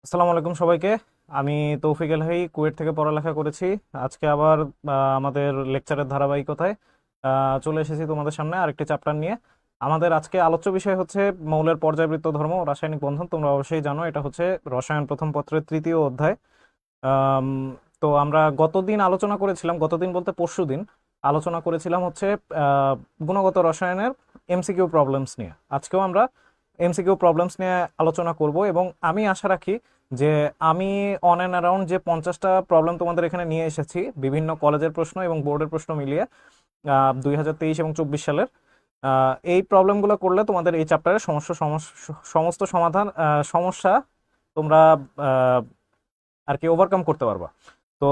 আসসালামু আলাইকুম সবাইকে। আমি তৌফিক এলহাই কুয়েট থেকে পড়ালেখা করেছি। আজকে আবার আমাদের লেকচারের ধারাবাহিকতায় চলে এসেছি তোমাদের সামনে আরেকটি চ্যাপ্টার নিয়ে। আমাদের আজকে আলোচ্য বিষয় হচ্ছে মৌলের পর্যায়বৃত্ত ধর্ম ও রাসায়নিক বন্ধন। তোমরা অবশ্যই জানো এটা হচ্ছে রসায়ন প্রথম পত্রের তৃতীয় অধ্যায়। আম, তো আমরা গতদিন আলোচনা করেছিলাম, গতদিন বলতে পরশুদিন আলোচনা করেছিলাম হচ্ছে গুণগত রসায়নের এমসিকিউ প্রবলেমস নিয়ে। আজকেও আমরা এমসিকিউ প্রবলেমস নিয়ে আলোচনা করব এবং আমি আশা রাখি যে আমি অন অ্যান্ড অ্যারাউন্ড যে 50টা প্রবলেম তোমাদের এখানে নিয়ে এসেছি বিভিন্ন কলেজের প্রশ্ন এবং বোর্ডের প্রশ্ন মিলিয়ে 2023 এবং 24 সালের এই প্রবলেমগুলো করলে তোমাদের এই চ্যাপ্টারের সমস্ত সমাধান সমস্যা তোমরা আহ, আর কি ওভারকাম করতে পারবা। তো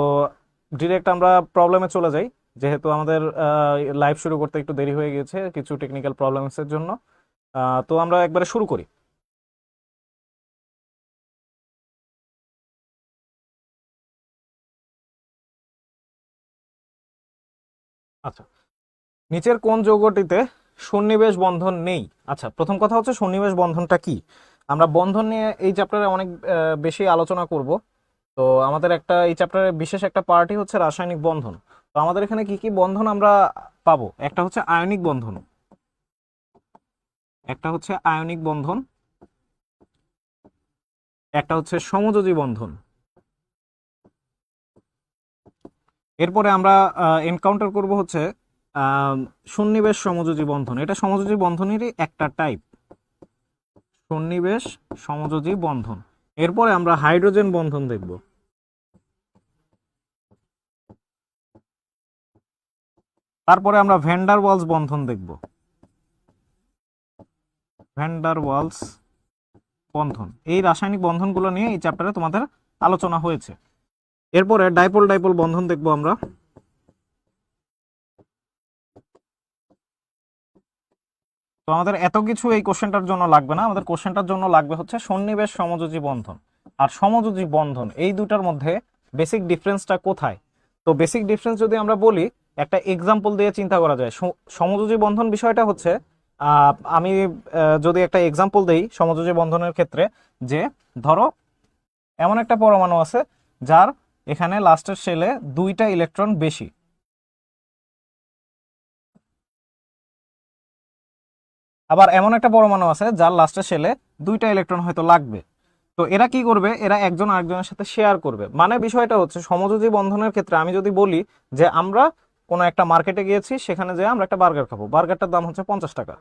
ডিরেক্ট আমরা প্রবলেমে চলে যাই, যেহেতু আমাদের লাইভ শুরু করতে একটু দেরি হয়ে গেছে কিছু টেকনিক্যাল প্রবলেমসের জন্য। তো আমরা একবারে শুরু করি। আচ্ছা, নিচের কোন যৌগটিতে সন্নিবেশ বন্ধন নেই? আচ্ছা, প্রথম কথা হচ্ছে সন্নিবেশ বন্ধনটা কি। আমরা বন্ধন নিয়ে এই চ্যাপ্টারে অনেক বেশি আলোচনা করব। তো আমাদের একটা এই চ্যাপ্টারের বিশেষ একটা পার্টই হচ্ছে রাসায়নিক বন্ধন। তো আমাদের এখানে কি কি বন্ধন আমরা পাবো? একটা হচ্ছে আয়নিক বন্ধন, একটা হচ্ছে আয়নিক বন্ধন, একটা হচ্ছে সমযোজী বন্ধন। এরপরে আমরা এনকাউন্টার করব হচ্ছে আহ, সন্নিবেশ সমযোজী বন্ধন। এটা সমযোজী বন্ধনেরই একটা টাইপ, সন্নিবেশ সমযোজী বন্ধন। এরপরে আমরা হাইড্রোজেন বন্ধন দেখব। তারপরে আমরা ভ্যান্ডার ওয়ালস বন্ধন দেখব, ভ্যান্ডার ওয়ালস বন্ধন। এই রাসায়নিক বন্ধনগুলো নিয়ে এই চ্যাপ্টারে তোমাদের আলোচনা হয়েছে। এরপরে ডাইপোল ডাইপোল বন্ধন দেখব আমরা। তো আমাদের এত কিছু এই কোশ্চেনটার জন্য লাগবে না, আমাদের কোশ্চেনটার জন্য লাগবে হচ্ছে সন্নিবেশ সমযোজী বন্ধন আর সমযোজী বন্ধন, এই দুটার মধ্যে বেসিক ডিফারেন্সটা কোথায়। তো বেসিক ডিফারেন্স যদি আমরা বলি, একটা এক্সাম্পল দিয়ে চিন্তা করা যায়। সমযোজী বন্ধন বিষয়টা হচ্ছে আমি যদি একটা এক্সাম্পল দেই সমযোজী বন্ধনের ক্ষেত্রে, যে ধরো এমন একটা পরমাণু আছে যার এখানে লাস্টের শেলে দুইটা ইলেকট্রন বেশি, আবার এমন একটা পরমাণু আছে যার লাস্টের শেলে দুইটা ইলেকট্রন হয়তো লাগবে। তো এরা কি করবে, এরা একজন আরেকজনের সাথে শেয়ার করবে। মানে বিষয়টা হচ্ছে সমযোজী বন্ধনের ক্ষেত্রে আমি যদি বলি যে আমরা কোনো একটা মার্কেটে গিয়েছি, সেখানে যে আমরা একটা বার্গার খাবো, বার্গারটার দাম হচ্ছে 50 টাকা।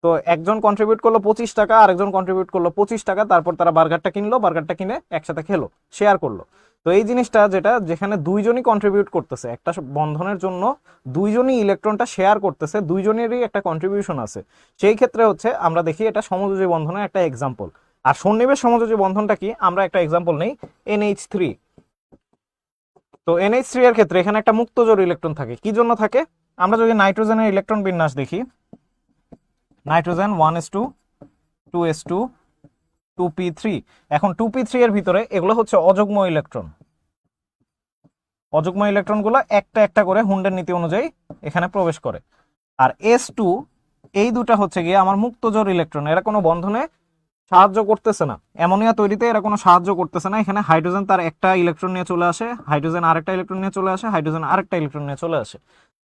তো একজন কন্ট্রিবিউট করলো 25 টাকা, আরেকজন কন্ট্রিবিউট করলো 25 টাকা, তারপর তারা বার্গারটা কিনলো, বার্গারটা কিনে একসাথে খেলো, শেয়ার করলো। তো এই জিনিসটা যেটা, যেখানে দুইজনই কন্ট্রিবিউট করতেছে একটা বন্ধনের জন্য, দুইজনই ইলেকট্রনটা শেয়ার করতেছে, দুইজনেরই একটা কন্ট্রিবিউশন আছে, সেই ক্ষেত্রে হচ্ছে আমরা দেখি এটা সমযোজী বন্ধনের একটা এক্সাম্পল। আর সন্নিবেশ সমযোজী বন্ধনটা কি, আমরা একটা এক্সাম্পল নেই, NH3। তো NH3 এর ক্ষেত্রে এখানে একটা মুক্ত জোড় ইলেকট্রন থাকে। কি জন্য থাকে? আমরা যদি নাইট্রোজেনের ইলেকট্রন বিন্যাস দেখি, নাইট্রোজেন 1s2 2s2 2p3। এখন 2p3 এর ভিতরে এগুলো হচ্ছে অযুগ্ম ইলেকট্রন। অযুগ্ম ইলেকট্রনগুলো একটা একটা করে হুন্ডের নীতি অনুযায়ী এখানে প্রবেশ করে। আর S2, এই দুটা হচ্ছে গিয়ে আমার মুক্ত জোড় ইলেকট্রন, এরা কোনো বন্ধনে সাহায্য করতেছে না, অ্যামোনিয়া তৈরিতে এরা কোনো সাহায্য করতেছে না। এখানে হাইড্রোজেন তার একটা ইলেকট্রন নিয়ে চলে আসে, হাইড্রোজেন আরেকটা ইলেকট্রন নিয়ে চলে আসে, হাইড্রোজেন আরেকটা ইলেকট্রন নিয়ে চলে আসে।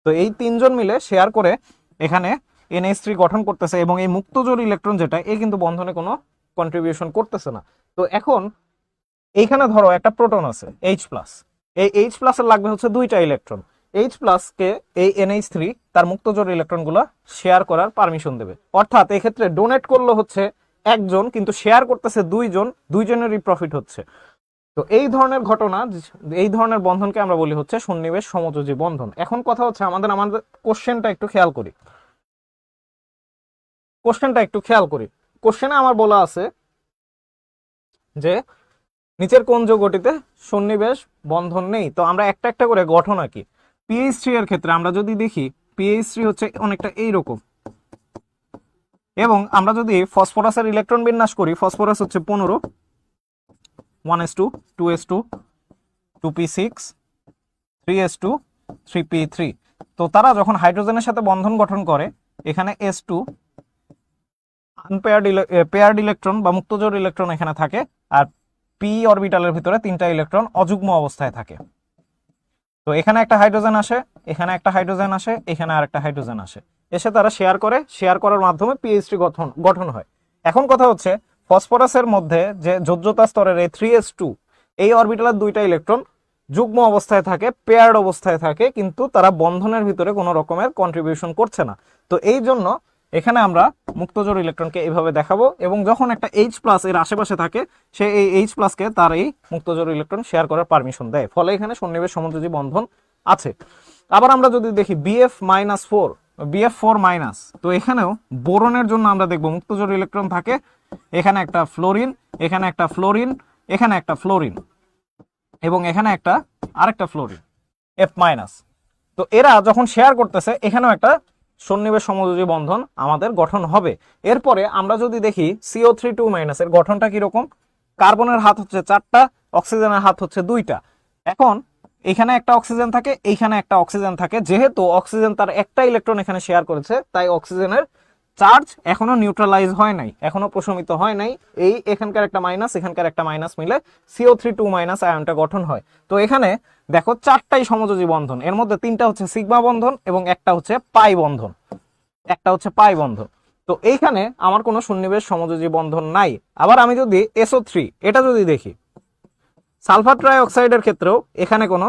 তো এই তিনজন মিলে শেয়ার করে এখানে NH3 গঠন করতেছে, এবং এই মুক্ত জোড় ইলেকট্রন যেটা, এ কিন্তু বন্ধনে কোনো কন্ট্রিবিউশন করতেছে না। তো এখন এইখানে ধরো একটা প্রোটন আছে H+, এই H+ এর লাগবে হচ্ছে দুইটা ইলেকট্রন। H+ কে এই NH3 তার মুক্ত জোড় ইলেকট্রন গুলা শেয়ার করার পারমিশন দেবে। অর্থাৎ এই ক্ষেত্রে ডোনেট করলো হচ্ছে একজন, কিন্তু শেয়ার করতেছে দুইজন, দুইজনেরই প্রফিট হচ্ছে। তো এই ধরনের ঘটনা, এই ধরনের বন্ধনকে আমরা বলি হচ্ছে সন্নিবেশ সমযোজী বন্ধন। এখন কথা হচ্ছে আমাদের আমাদের কোশ্চেনটা একটু খেয়াল করি, কোশ্চেনটা একটু খেয়াল করি। কোশ্চেনে আমার বলা আছে যে নিচের কোন যৌগটিতে সন্নিবেশ বন্ধন নেই। তো আমরা একটা একটা করে গঠন আঁকি। PH3 এর ক্ষেত্রে আমরা যদি দেখি, PH3 হচ্ছে অনেকটা এইরকম, এবং আমরা যদি ফসফরাসের ইলেকট্রন বিন্যাস করি, ফসফরাস হচ্ছে 15, 1s2 2s2 2p6 3s2 3p3। তো তারা যখন হাইড্রোজেনের সাথে বন্ধন গঠন করে, এখানে S2 আনপেয়ার্ড পেয়ার্ড ইলেকট্রন বা মুক্তজোড় ইলেকট্রন এখানে থাকে, আর পি অরবিটালের ভিতরে 3টা ইলেকট্রন অযুগ্ম অবস্থায় থাকে। তো এখানে একটা হাইড্রোজেন আসে, এখানে একটা হাইড্রোজেন আসে, এখানে আরেকটা হাইড্রোজেন আসে, এসে তারা শেয়ার করে, শেয়ার করার মাধ্যমে পিএইচডি গঠন হয়। এখন কথা হচ্ছে ফসফরাসের মধ্যে যে যোজ্যতা স্তরের এই 3s2 এই অরবিটালের 2টা ইলেকট্রন যুগ্ম অবস্থায় থাকে, পেয়ার্ড অবস্থায় থাকে, কিন্তু তারা বন্ধনের ভিতরে কোনো রকমের কন্ট্রিবিউশন করছে না। তো এই জন্য এখানে আমরা মুক্তজোড় ইলেকট্রনকে এইভাবে দেখাবো, এবং যখন একটা H+ এর আশেপাশে থাকে সে এই H+ কে তার এই মুক্তজোড় ইলেকট্রন শেয়ার করার পারমিশন দেয়, ফলে এখানে সন্নিবেশ সমযোজী বন্ধন আছে। আবার আমরা যদি দেখি BF4, তো এখানেও বোরনের জন্য আমরা দেখব মুক্তজোড় ইলেকট্রন থাকে, এখানে একটা ফ্লোরিন, এখানে একটা ফ্লোরিন, এখানে একটা ফ্লোরিন, এবং এখানে একটা আরেকটা ফ্লোরিন F-। তো এরা যখন শেয়ার করতেছে এখানেও একটা সন্নিবেশ সমযোজী বন্ধন আমাদের গঠন হবে। এরপরে আমরা যদি দেখি CO3 এর গঠনটা কিরকম, কার্বনের হাত হচ্ছে 4টা, অক্সিজেনের হাত হচ্ছে 2টা। এখন এখানে একটা অক্সিজেন থাকে, এইখানে একটা অক্সিজেন থাকে, যেহেতু অক্সিজেন তার একটা ইলেকট্রন এখানে শেয়ার করেছে, তাই অক্সিজেনের চার্জ এখনো নিউট্রালাইজ হয় নাই, এখনো প্রশমিত হয় নাই। এই এখানকার একটা মাইনাস, এখানকার একটা মাইনাস মিলে CO3 আয়নটা গঠন হয়। তো এখানে দেখো 4টাই সমযোজী বন্ধন, এর মধ্যে 3টা হচ্ছে সিগমা বন্ধন এবং একটা হচ্ছে পাই বন্ধন, তো এইখানে আমার কোনো সন্নিবেশ সমযোজী বন্ধন নাই। আবার আমি যদি SO3 এটা যদি দেখি, সালফার ট্রাইঅক্সাইডের ক্ষেত্রেও এখানে কোনো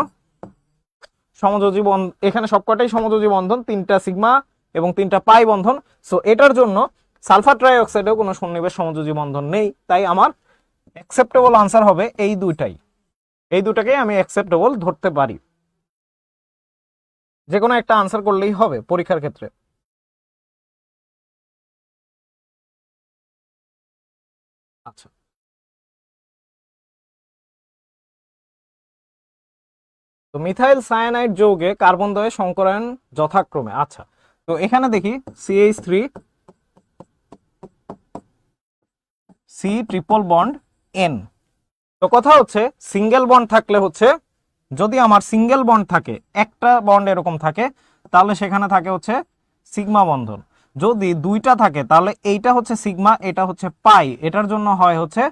সমযোজী বন্ধন, এখানে সবকটাই সমযোজী বন্ধন, 3টা সিগমা এবং 3টা পাই বন্ধন। সো এটার জন্য সালফার ট্রাইঅক্সাইডেও কোনো সন্নিবেশ সমযোজী বন্ধন নেই, তাই আমার অ্যাকসেপ্টেবল আনসার হবে এই দুইটাই, এই দুটাকেই আমি অ্যাকসেপ্টেবল ধরতে পারি। যে কোনো একটা আনসার করলেই হবে পরীক্ষার ক্ষেত্রে। আচ্ছা, তো মিথাইল সায়ানাইড যৌগে কার্বন দ্বয়ের সংকরায়ন যথাক্রমে। আচ্ছা, তো এখানে দেখি CH3 C triple bond N। তো কথা হচ্ছে সিঙ্গেল বন্ড থাকলে হচ্ছে, যদি আমার সিঙ্গেল বন্ড থাকে, একটা বন্ড এরকম থাকে, তাহলে সেখানে থাকে হচ্ছে সিগমা বন্ধন। যদি 2টা থাকে তাহলে এইটা হচ্ছে সিগমা, এটা হচ্ছে পাই, এটার জন্য হয় হচ্ছে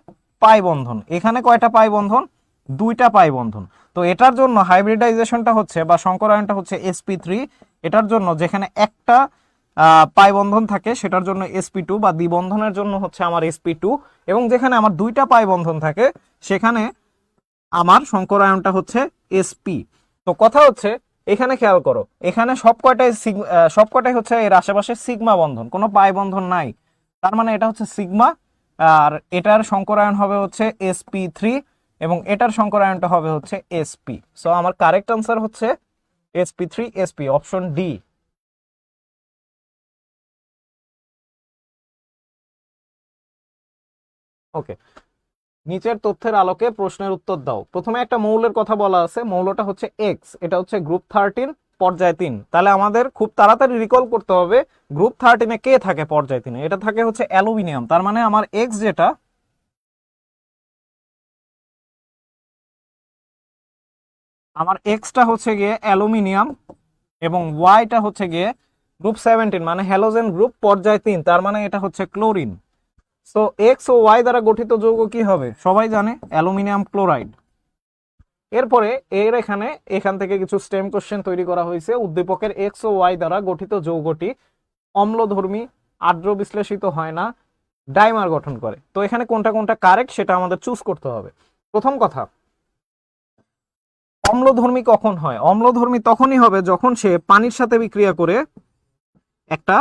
পাই বন্ধন। এখানে কয়টা পাই বন্ধন? 2টা পাই বন্ধন। তো এটার জন্য হাইব্রিডাইজেশনটা হচ্ছে বা সংকরায়নটা হচ্ছে sp3। এটার জন্য যেখানে একটা পাই বন্ধন থাকে সেটার জন্য sp2, বা দ্বিবন্ধনের জন্য হচ্ছে আমার sp2, এবং যেখানে আমার 2টা পাই বন্ধন থাকে সেখানে আমার সংকরায়নটা হচ্ছে sp। তো কথা হচ্ছে এখানে খেয়াল করো, এখানে সবকটাই হচ্ছে এর আশেপাশে সিগমা বন্ধন, কোনো পাই বন্ধন নাই, তার মানে এটা হচ্ছে সিগমা, আর এটার সংকরায়ন হবে হচ্ছে sp3 এবং এটার সংকরায়নটা হবে হচ্ছে sp। সো আমার কারেক্ট আনসার হচ্ছে sp3 sp, অপশন ডি। ওকে, নিচের তথ্যের আলোকে প্রশ্নের উত্তর দাও। প্রথমে একটা মৌলের কথা বলা আছে, মৌলটা হচ্ছে এক্স, এটা হচ্ছে গ্রুপ 13 পর্যায় 3। তাহলে আমাদের খুব তাড়াতাড়ি রিকল করতে হবে গ্রুপ 13-এ কে থাকে পর্যায় 3-এ। এটা থাকে হচ্ছে অ্যালুমিনিয়াম, তার মানে আমার এক্স যেটা, আমার এক্সটা হচ্ছে গিয়ে অ্যালুমিনিয়াম এবং ওয়াইটা হচ্ছে গিয়ে গ্রুপ 17 মানে হ্যালোজেন গ্রুপ পর্যায় 3, তার মানে এটা হচ্ছে ক্লোরিন। সো এক্স ও ওয়াই দ্বারা গঠিত যৌগ কি হবে? সবাই জানে অ্যালুমিনিয়াম ক্লোরাইড। এরপরে এখান থেকে কিছু স্টেম কোশ্চেন তৈরি করা হয়েছে। উদ্দীপকের এক্স ও ওয়াই দ্বারা গঠিত যৌগটি অম্লধর্মী, আর্দ্র বিশ্লেষিত হয় না, ডাইমার গঠন করে। তো এখানে কোনটা কোনটা কারেক্ট সেটা আমাদের চুজ করতে হবে। প্রথম কথা, অম্লধর্মী কখন হয়? অম্লধর্মী তখনই হবে যখন সে পানির সাথে বিক্রিয়া করে একটা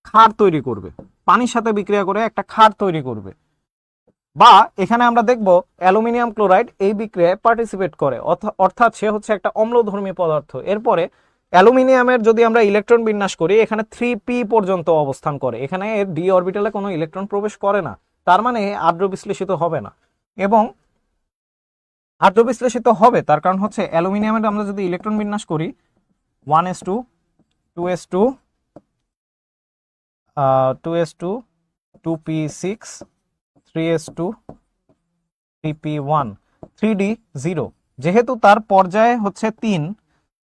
ক্ষার তৈরি করবে, পানির সাথে বিক্রিয়া করে একটা ক্ষার তৈরি করবে। বা এখানে আমরা দেখব অ্যালুমিনিয়াম ক্লোরাইড এই বিক্রিয়ায় পার্টিসিপেট করে, অর্থাৎ সে হচ্ছে একটা অম্লধর্মী পদার্থ। এরপরে অ্যালুমিনিয়ামের যদি আমরা ইলেকট্রন বিন্যাস করি, এখানে 3p পর্যন্ত অবস্থান করে, এখানে এর ডি অরবিটালে কোনো ইলেকট্রন প্রবেশ করে না, তার মানে আর্দ্র বিশ্লেষিত হবে না। এবং আর্দ্র বিশ্লেষিত হবে তার কারণ হচ্ছে অ্যালুমিনিয়ামের আমরা যদি ইলেকট্রন বিন্যাস করি 1s2 2s2 2s2 2p6 3s2 3p1 3d0, যেহেতু তার পর্যায়ে হচ্ছে 3,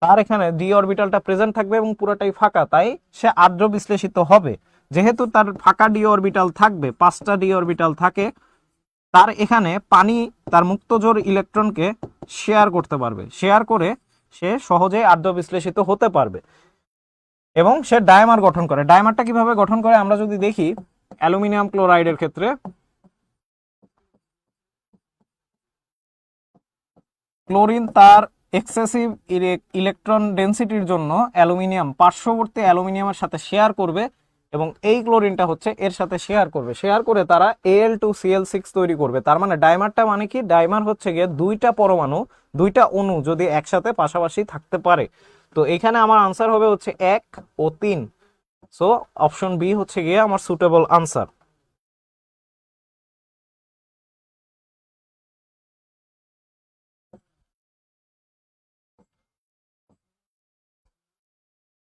তার এখানে ডি অরবিটালটা প্রেজেন্ট থাকবে এবং পুরোটাই ফাঁকা, তাই সে আর্দ্র বিশ্লেষিত হবে। যেহেতু তার ফাঁকা ডি অরবিটাল থাকবে, 5টা ডি অরবিটাল থাকে, তার এখানে পানি তার মুক্ত জোর ইলেকট্রনকে শেয়ার করতে পারবে, শেয়ার করে সে সহজেই আদ্য বিশ্লেষিত হতে পারবে এবং সে ডায়মার গঠন করে। ডায়মারটা কিভাবে গঠন করে আমরা যদি দেখি, অ্যালুমিনিয়াম ক্লোরাইডের ক্ষেত্রে ক্লোরিন তার এক্সেসিভ ইলেকট্রন ডেন্সিটির জন্য অ্যালুমিনিয়াম পার্শ্ববর্তী অ্যালুমিনিয়ামের সাথে শেয়ার করবে এবং এই ক্লোরিনটা হচ্ছে এর সাথে শেয়ার করবে, শেয়ার করে তারা Al2Cl6 তৈরি করবে। তার মানে ডাইমারটা মানে কি, ডাইমার হচ্ছে গিয়ে দুইটা পরমাণু, দুইটা অণু যদি একসাথে পাশাপাশি থাকতে পারে। তো এখানে আমার আনসার হবে হচ্ছে 1 ও 3। সো অপশন বি হচ্ছে গিয়ে আমার সুটেবল আনসার।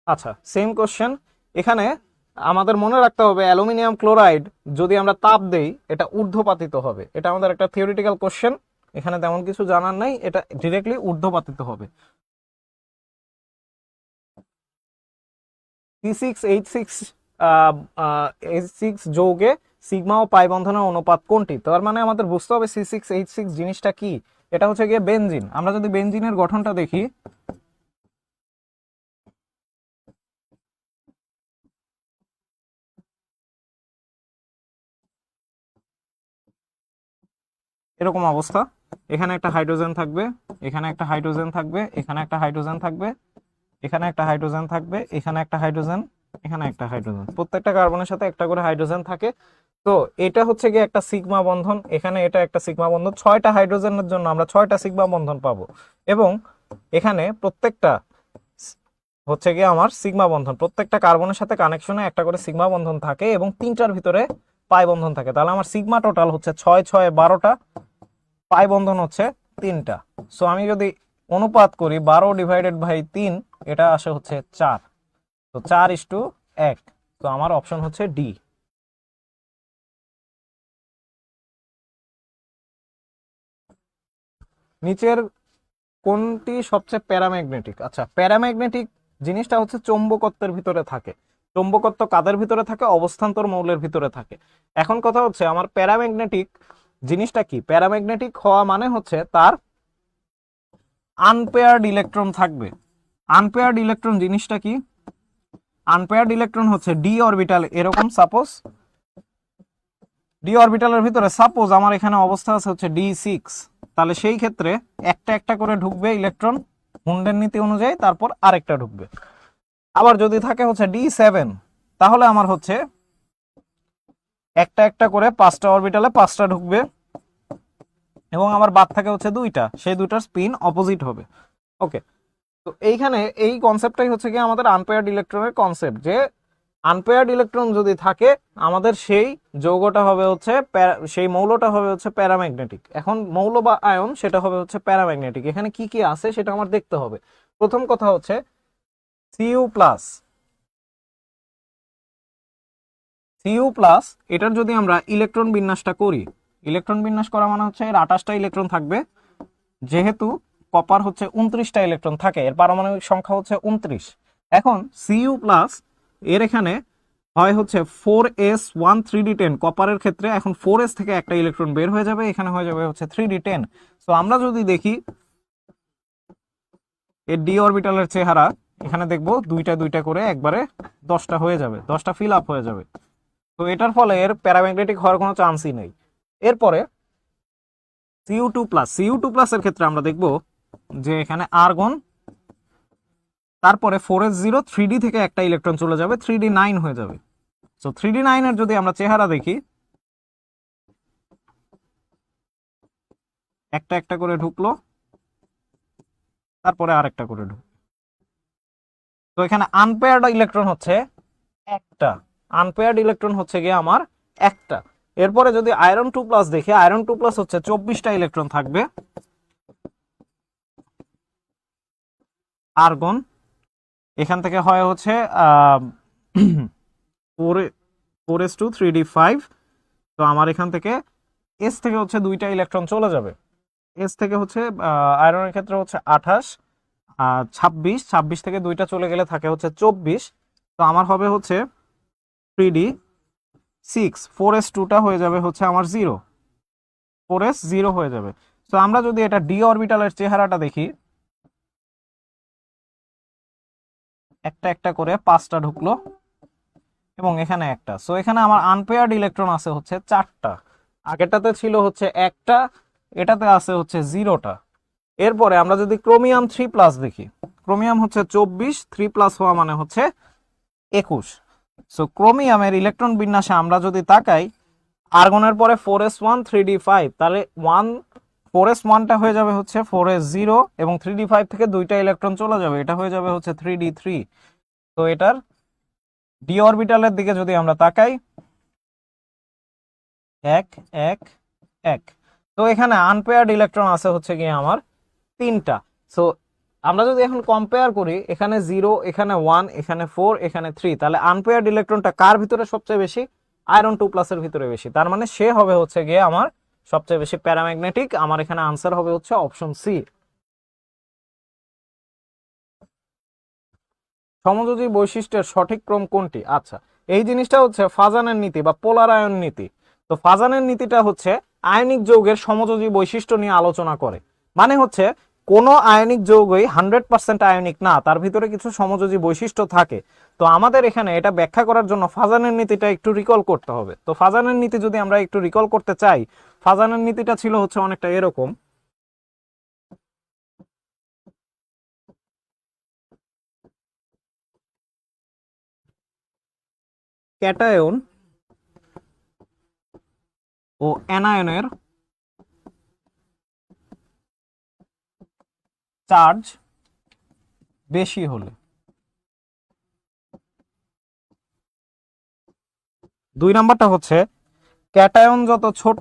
আচ্ছা, সেম কোশ্চেন। এখানে আমাদের মনে রাখতে হবে অ্যালুমিনিয়াম ক্লোরাইড যদি আমরা তাপ দেই এটা ঊর্ধ্বপাতিত হবে। এটা আমাদের একটা থিওরিটিক্যাল কোশ্চেন, এখানে তেমন কিছু জানার নাই, এটা ডিরেক্টলি ঊর্ধ্বপাতিত হবে। C6H6 H6 যৌগে সিগমা ও পাই বন্ধনের অনুপাত কোনটি? তার মানে আমাদের বুঝতে হবে C6H6 জিনিসটা কি। এটা হচ্ছে গিয়ে বেনজিন। আমরা যদি বেনজিনের গঠনটা দেখি, এরকম অবস্থা, এখানে একটা হাইড্রোজেন থাকবে, এখানে একটা হাইড্রোজেন থাকবে, এখানে একটা হাইড্রোজেন থাকবে, এখানে একটা হাইড্রোজেন থাকবে, এখানে একটা হাইড্রোজেন, এখানে একটা হাইড্রোজেন, প্রত্যেকটা কার্বনের সাথে একটা করে হাইড্রোজেন থাকে। তো এটা হচ্ছে গিয়ে একটা সিগমা বন্ধন, এখানে এটা একটা সিগমা বন্ধন, 6টা হাইড্রোজেনের জন্য আমরা 6টা সিগমা বন্ধন পাবো এবং এখানে প্রত্যেকটা হচ্ছে গিয়ে আমার সিগমা বন্ধন, প্রত্যেকটা কার্বনের সাথে কানেকশনে একটা করে সিগমা বন্ধন থাকে এবং 3টার ভিতরে পাই বন্ধন থাকে। তাহলে আমার সিগমা টোটাল হচ্ছে 6 6 12টা, পাই বন্ধন হচ্ছে 3টা। সো আমি যদি অনুপাত করি 12/3, এটা আসে হচ্ছে 4। তো 4:1। তো আমার অপশন হচ্ছে ডি। নিচের কোনটি সবচেয়ে প্যারাম্যাগনেটিক? আচ্ছা, প্যারাম্যাগনেটিক জিনিসটা হচ্ছে চৌম্বকত্বের ভিতরে থাকে। চৌম্বকত্ব কাদের ভিতরে থাকে? অবস্থান্তর মৌলের ভিতরে থাকে। এখন কথা হচ্ছে আমার প্যারাম্যাগনেটিক জিনিসটা কি? প্যারাম্যাগনেটিক হওয়া মানে হচ্ছে তার আনপেয়ার্ড ইলেকট্রন থাকবে। আনপেয়ার্ড ইলেকট্রন জিনিসটা কি? আনপেয়ার্ড ইলেকট্রন হচ্ছে ডি অরবিটাল, এরকম সাপোজ ডি অরবিটালের ভিতরে সাপোজ আমার এখানে অবস্থা আছে হচ্ছে D6, তাহলে সেই ক্ষেত্রে একটা একটা করে ঢুকবে ইলেকট্রন হুন্ডের নীতি অনুযায়ী, তারপর আরেকটা ঢুকবে। আবার যদি থাকে হচ্ছে D7, তাহলে আমার হচ্ছে একটা একটা করে 5টা অরবিটালে 5টা ঢুকবে এবং আমার বাদ থাকে হচ্ছে 2টা, সেই 2টার স্পিন অপোজিট হবে। ওকে, তো এইখানে এই কনসেপ্টটাই হচ্ছে কি আমাদের আনপেয়ার্ড ইলেকট্রনের কনসেপ্ট, যে আনপেয়ার্ড ইলেকট্রন যদি থাকে আমাদের সেই যৌগটা হবে হচ্ছে সেই মৌলটা হবে হচ্ছে প্যারাম্যাগনেটিক। এখন মৌল বা আয়ন সেটা হবে হচ্ছে প্যারাম্যাগনেটিক। এখানে কি কি আছে সেটা আমার দেখতে হবে। প্রথম কথা হচ্ছে Cu প্লাস, Cu প্লাস এটার যদি আমরা ইলেকট্রন বিন্যাসটা করি, ইলেকট্রন বিন্যাস করা মানে হচ্ছে এর 28টা ইলেকট্রন থাকবে। যেহেতু কপার হচ্ছে 29টা ইলেকট্রন থাকে, এর পারমাণবিক সংখ্যা হচ্ছে 29। এখন Cu প্লাস এর এখানে হয় হচ্ছে 4s1 3d10 কপারের ক্ষেত্রে। এখন 4s থেকে একটা ইলেকট্রন বের হয়ে যাবে, এখানে হয়ে যাবে হচ্ছে 3d10। তো আমরা যদি দেখি এর ডি অরবিটালের চেহারা, এখানে দেখবো দুইটা দুইটা করে একবারে 10টা হয়ে যাবে, 10টা ফিল আপ হয়ে যাবে। তো এটার ফলে এর প্যারাম্যাগনেটিক হওয়ার কোনো চান্সই নেই। এরপরে Cu2+ এর ক্ষেত্রে আমরা দেখব যে এখানে আর্গন, তারপরে 4s0 3d থেকে একটা ইলেকট্রন চলে যাবে, 3d9 হয়ে যাবে। সো 3d9 এর যদি আমরা চেহারা দেখি, একটা একটা করে ঢুকলো, তারপরে আরেকটা করে ঢুকলো। তো এখানে আনপেয়ার্ড ইলেকট্রন হচ্ছে একটা, আনপেয়ার্ড ইলেকট্রন হচ্ছে গিয়ে আমার একটা। এরপরে যদি আয়রন 2+ দেখি, আয়রন 2+ হচ্ছে 24টা ইলেকট্রন থাকবে। আর্গন এখান থেকে হয় হচ্ছে 4s2 3d5। তো আমার এখান থেকে এস থেকে হচ্ছে 2টা ইলেকট্রন চলে যাবে। এস থেকে হচ্ছে আয়রনের ক্ষেত্রে হচ্ছে 28, 26 থেকে 2টা চলে গেলে থাকে হচ্ছে 24। তো আমার হবে হচ্ছে 3d6, 4s2টা হয়ে যাবে হচ্ছে আমার 0। 4s 0 হয়ে যাবে। তো আমরা যদি এটা ডি অরবিটালের চেহারাটা দেখি, একটা একটা করে 5টা ঢুকলো এবং এখানে একটা। সো এখানে আমার আনপেয়ার্ড ইলেকট্রন আছে হচ্ছে 4টা, আগেরটাতে ছিল হচ্ছে একটা, এটাতে আছে হচ্ছে 0টা। এরপরে আমরা যদি ক্রোমিয়াম 3+ দেখি, ক্রোমিয়াম হচ্ছে 24, 3+ হওয়া মানে হচ্ছে 21। সো ক্রোমিয়ামের ইলেকট্রন বিন্যাসে আমরা যদি তাকাই, আর্গনের পরে 4s1 3d5, তাহলে 4s1টা হয়ে যাবে হচ্ছে 4s0 এবং 3d5 থেকে 2টা ইলেকট্রন চলে যাবে, এটা হয়ে যাবে হচ্ছে 3d3। তো এটার ডি অরবিটালের দিকে যদি আমরা তাকাই, 1 1 1। তো এখানে আনপেয়ার্ড ইলেকট্রন আছে হচ্ছে কি আমার 3টা। সো আমরা যদি এখন কম্পেয়ার করি, এখানে 0, এখানে 1, এখানে 4, এখানে 3, তাহলে আনপেয়ার্ড ইলেকট্রনটা কার ভিতরে সবচেয়ে বেশি? আয়রন 2+ এর ভিতরে বেশি। তার মানে সে হবে হচ্ছে গিয়ে আমার সবচেয়ে বেশি প্যারাম্যাগনেটিক। আমার এখানে আনসার হবে হচ্ছে অপশন সি। সমযোজী বৈশিষ্ট্যের সঠিক ক্রম কোনটি? আচ্ছা, এই জিনিসটা হচ্ছে ফাজানের নীতি বা পোলার আয়ন নীতি। তো ফাজানের নীতিটা হচ্ছে আয়নিক যৌগের সমযোজী বৈশিষ্ট্য নিয়ে আলোচনা করে। মানে হচ্ছে কোনো আয়নিক যৌগই 100% আয়নিক না, তার ভিতরে কিছু সমযোজী বৈশিষ্ট্য থাকে। তো আমাদের এখানে এটা ব্যাখ্যা করার জন্য ফাজানের নীতিটা একটু রিকল করতে হবে। তো ফাজানের নীতি যদি আমরা একটু রিকল করতে চাই, ফাজানের নীতিটা ছিল হচ্ছে অনেকটা এরকম। ক্যাটায়ন ও অ্যানায়নের চার্জ বেশি হলে, 2 নাম্বারটা হচ্ছে ক্যাটায়ন যত ছোট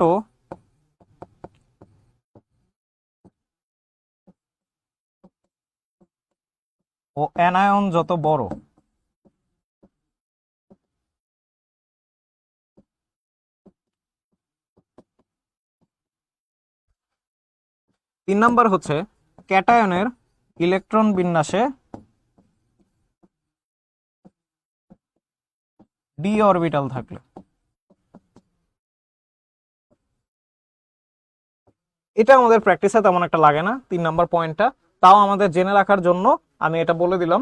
ও অ্যানায়ন যত বড়। 3 নাম্বার হচ্ছে ক্যাটায়নের ইলেকট্রন বিন্যাসে ডি অরবিটাল থাকলে। এটা আমাদের প্র্যাকটিসে তেমন একটা লাগে না 3 নাম্বার পয়েন্টটা, তাও আমাদের জেনে রাখার জন্য আমি এটা বলে দিলাম।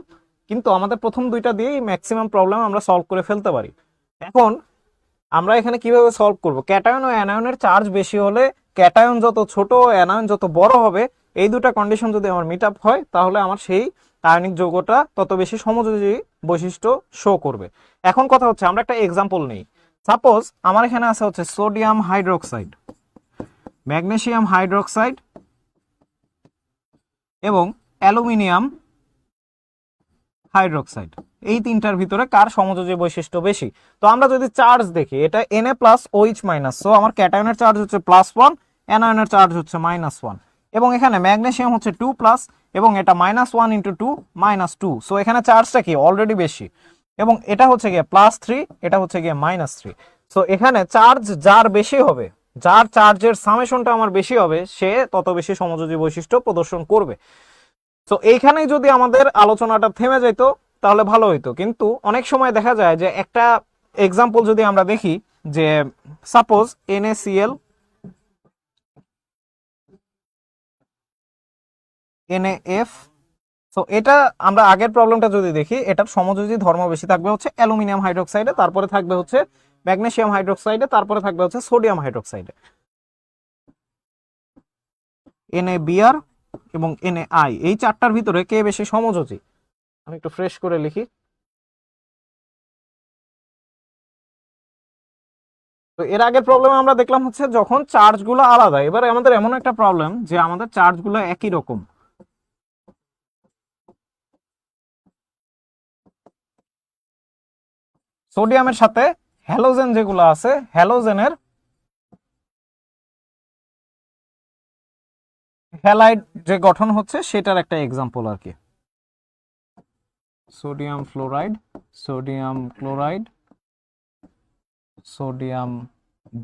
কিন্তু আমাদের প্রথম দুইটা দিয়েই ম্যাক্সিমাম প্রবলেম আমরা সলভ করে ফেলতে পারি। এখন আমরা এখানে কিভাবে সলভ করব? ক্যাটায়ন ও অ্যানায়নের চার্জ বেশি হলে ক্যাটায়ন যত ছোট ও অ্যানায়ন যত বড় হবে, এই দুটো কন্ডিশন যদি আমার মিট আপ হয়, তাহলে আমার সেই আয়নিক যৌগটা তত বেশি সমযোজী বৈশিষ্ট্য শো করবে। এখন কথা হচ্ছে আমরা একটা এক্সাম্পল নেই। সাপোজ আমার এখানে আছে হচ্ছে সোডিয়াম হাইড্রোক্সাইড, ম্যাগনেসিয়াম হাইড্রোক্সাইড এবং অ্যালুমিনিয়াম হাইড্রোক্সাইড। এই তিনটার ভিতরে কার সমযোজী বৈশিষ্ট্য বেশি? তো আমরা যদি চার্জ দেখি, এটা Na+OH-, সো আমার ক্যাটায়নের চার্জ হচ্ছে +1, অ্যানায়নের চার্জ হচ্ছে -1, এবং এখানে ম্যাগনেসিয়াম হচ্ছে 2+, এবং এটা -1 × 2 -2। সো এখানে চার্জটা কি অলরেডি বেশি, এবং এটা হচ্ছে গিয়ে +3, এটা হচ্ছে গিয়ে -3। সো এখানে চার্জ যার বেশি হবে, যার চার্জের সামেশনটা আমার বেশি হবে, সে তত বেশি সমযোজী বৈশিষ্ট্য প্রদর্শন করবে। তো এইখানেই যদি আমাদের আলোচনাটা থেমে যেত তাহলে ভালো হইতো। কিন্তু অনেক সময় দেখা যায় যে একটা এক্সাম্পল যদি আমরা দেখি, যে সাপোজ NaCl, NaF। তো এটা আমরা আগের প্রবলেমটা যদি দেখি, এটার সমযোজী ধর্ম বেশি থাকবে হচ্ছে অ্যালুমিনিয়াম হাইড্রোক্সাইডে, তারপরে থাকবে হচ্ছে ম্যাগনেসিয়াম হাইড্রোক্সাইডে, তারপরে থাকবে হচ্ছে সোডিয়াম হাইড্রোক্সাইডে। NaBr এবং Na, এই চারটার ভিতরে কে বেশি সমযোজী? আমি একটু ফ্রেশ করে লিখি। তো এর আগের প্রবলেম আমরা দেখলাম হচ্ছে যখন চার্জগুলো আলাদা। এবারে আমাদের এমন একটা প্রবলেম যে আমাদের চার্জগুলো একই রকম। সোডিয়ামের সাথে হ্যালোজেন যেগুলো আছে, হ্যালোজেনের হ্যালাইড যে গঠন হচ্ছে সেটার একটা এক্সাম্পল আর কি। Sodium fluoride, sodium chloride, sodium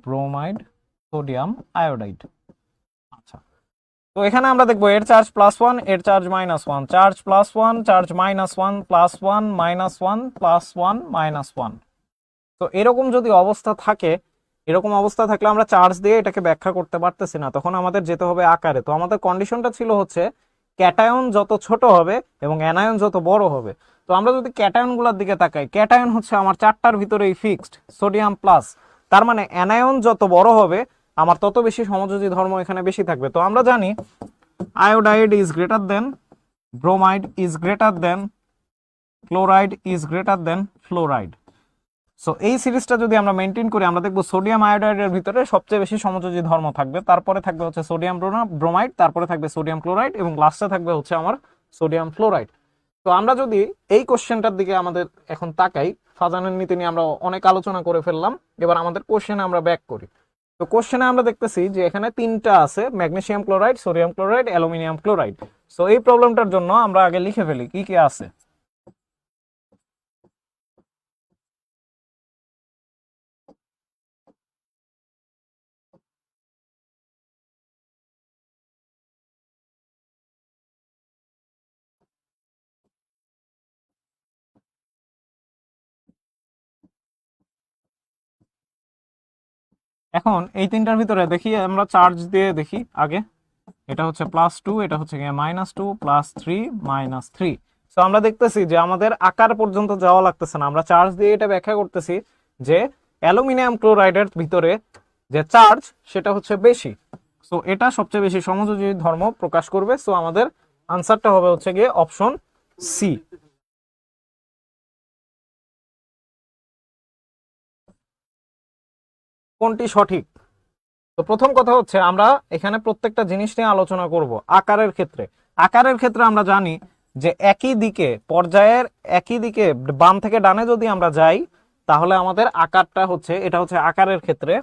bromide, sodium iodide. আচ্ছা, তো এখানে আমরা দেখবো এর চার্জ +1, এর চার্জ -1, চার্জ +1, চার্জ -1, +1, -1, +1, -1। তো এরকম যদি অবস্থা থাকে, এরকম অবস্থা থাকলে আমরা চার্জ দিয়ে এটাকে ব্যাখ্যা করতে পারতেছি না, তখন আমাদের যেতে হবে আকারে। তো আমাদের কন্ডিশনটা ছিল হচ্ছে ক্যাটায়ন যত ছোট হবে এবং অ্যানায়ন যত বড় হবে। তো আমরা যদি ক্যাটায়ন গুলোর দিকে তাকাই, ক্যাটায়ন হচ্ছে আমার চারটার ভিতরেই ফিক্সড, সোডিয়াম প্লাস। তার মানে অ্যানায়ন যত বড় হবে আমার তত বেশি সমযোজী ধর্ম এখানে বেশি থাকবে। তো আমরা জানি iodide is greater than bromide is greater than chloride is greater than fluoride. So এই সিরিজটা যদি আমরা মেনটেন করি, আমরা দেখবো সোডিয়াম আয়োডাইডের ভিতরে সবচেয়ে বেশি সমযোজী ধর্ম থাকবে, তারপরে থাকবে হচ্ছে সোডিয়াম ব্রোমাইড, তারপরে থাকবে সোডিয়াম ক্লোরাইড এবং লাস্টে থাকবে হচ্ছে আমার সোডিয়াম ফ্লোরাইড। তো আমরা যদি এই কোশ্চেনটার দিকে আমাদের এখন তাকাই, ফাজানের নীতি নিয়ে আমরা অনেক আলোচনা করে ফেললাম, এবার আমাদের কোশ্চেনে আমরা ব্যাক করি। তো কোশ্চেনে আমরা দেখতেছি যে এখানে তিনটা আছে, magnesium chloride, sodium chloride, aluminium chloride. So এই প্রবলেমটার জন্য আমরা আগে লিখে ফেলি কি কি আছে। এখন এই তিনটার ভিতরে দেখি, আমরা চার্জ দিয়ে দেখি আগে। এটা হচ্ছে +2, এটা হচ্ছে -2, +3, -3। সো আমরা দেখতেছি যে আমাদের আকার পর্যন্ত যাওয়া লাগতেছে না, আমরা চার্জ দিয়ে এটা ব্যাখ্যা করতেছি যে অ্যালুমিনিয়াম ক্লোরাইডের ভিতরে যে চার্জ সেটা হচ্ছে বেশি। সো এটা সবচেয়ে বেশি সমযোজী ধর্ম প্রকাশ করবে। সো আমাদের আনসারটা হবে হচ্ছে গিয়ে অপশন সি। কোনটি সঠিক? তো প্রথম কথা হচ্ছে আমরা এখানে প্রত্যেকটা জিনিস নিয়ে আলোচনা করব। আকারের ক্ষেত্রে, আকারের ক্ষেত্রে আমরা জানি যে একই দিকে পর্যায়ের একই দিকে বাম থেকে ডানে যদি আমরা যাই তাহলে আমাদের আকারটা হচ্ছে, এটা হচ্ছে আকারের ক্ষেত্রে,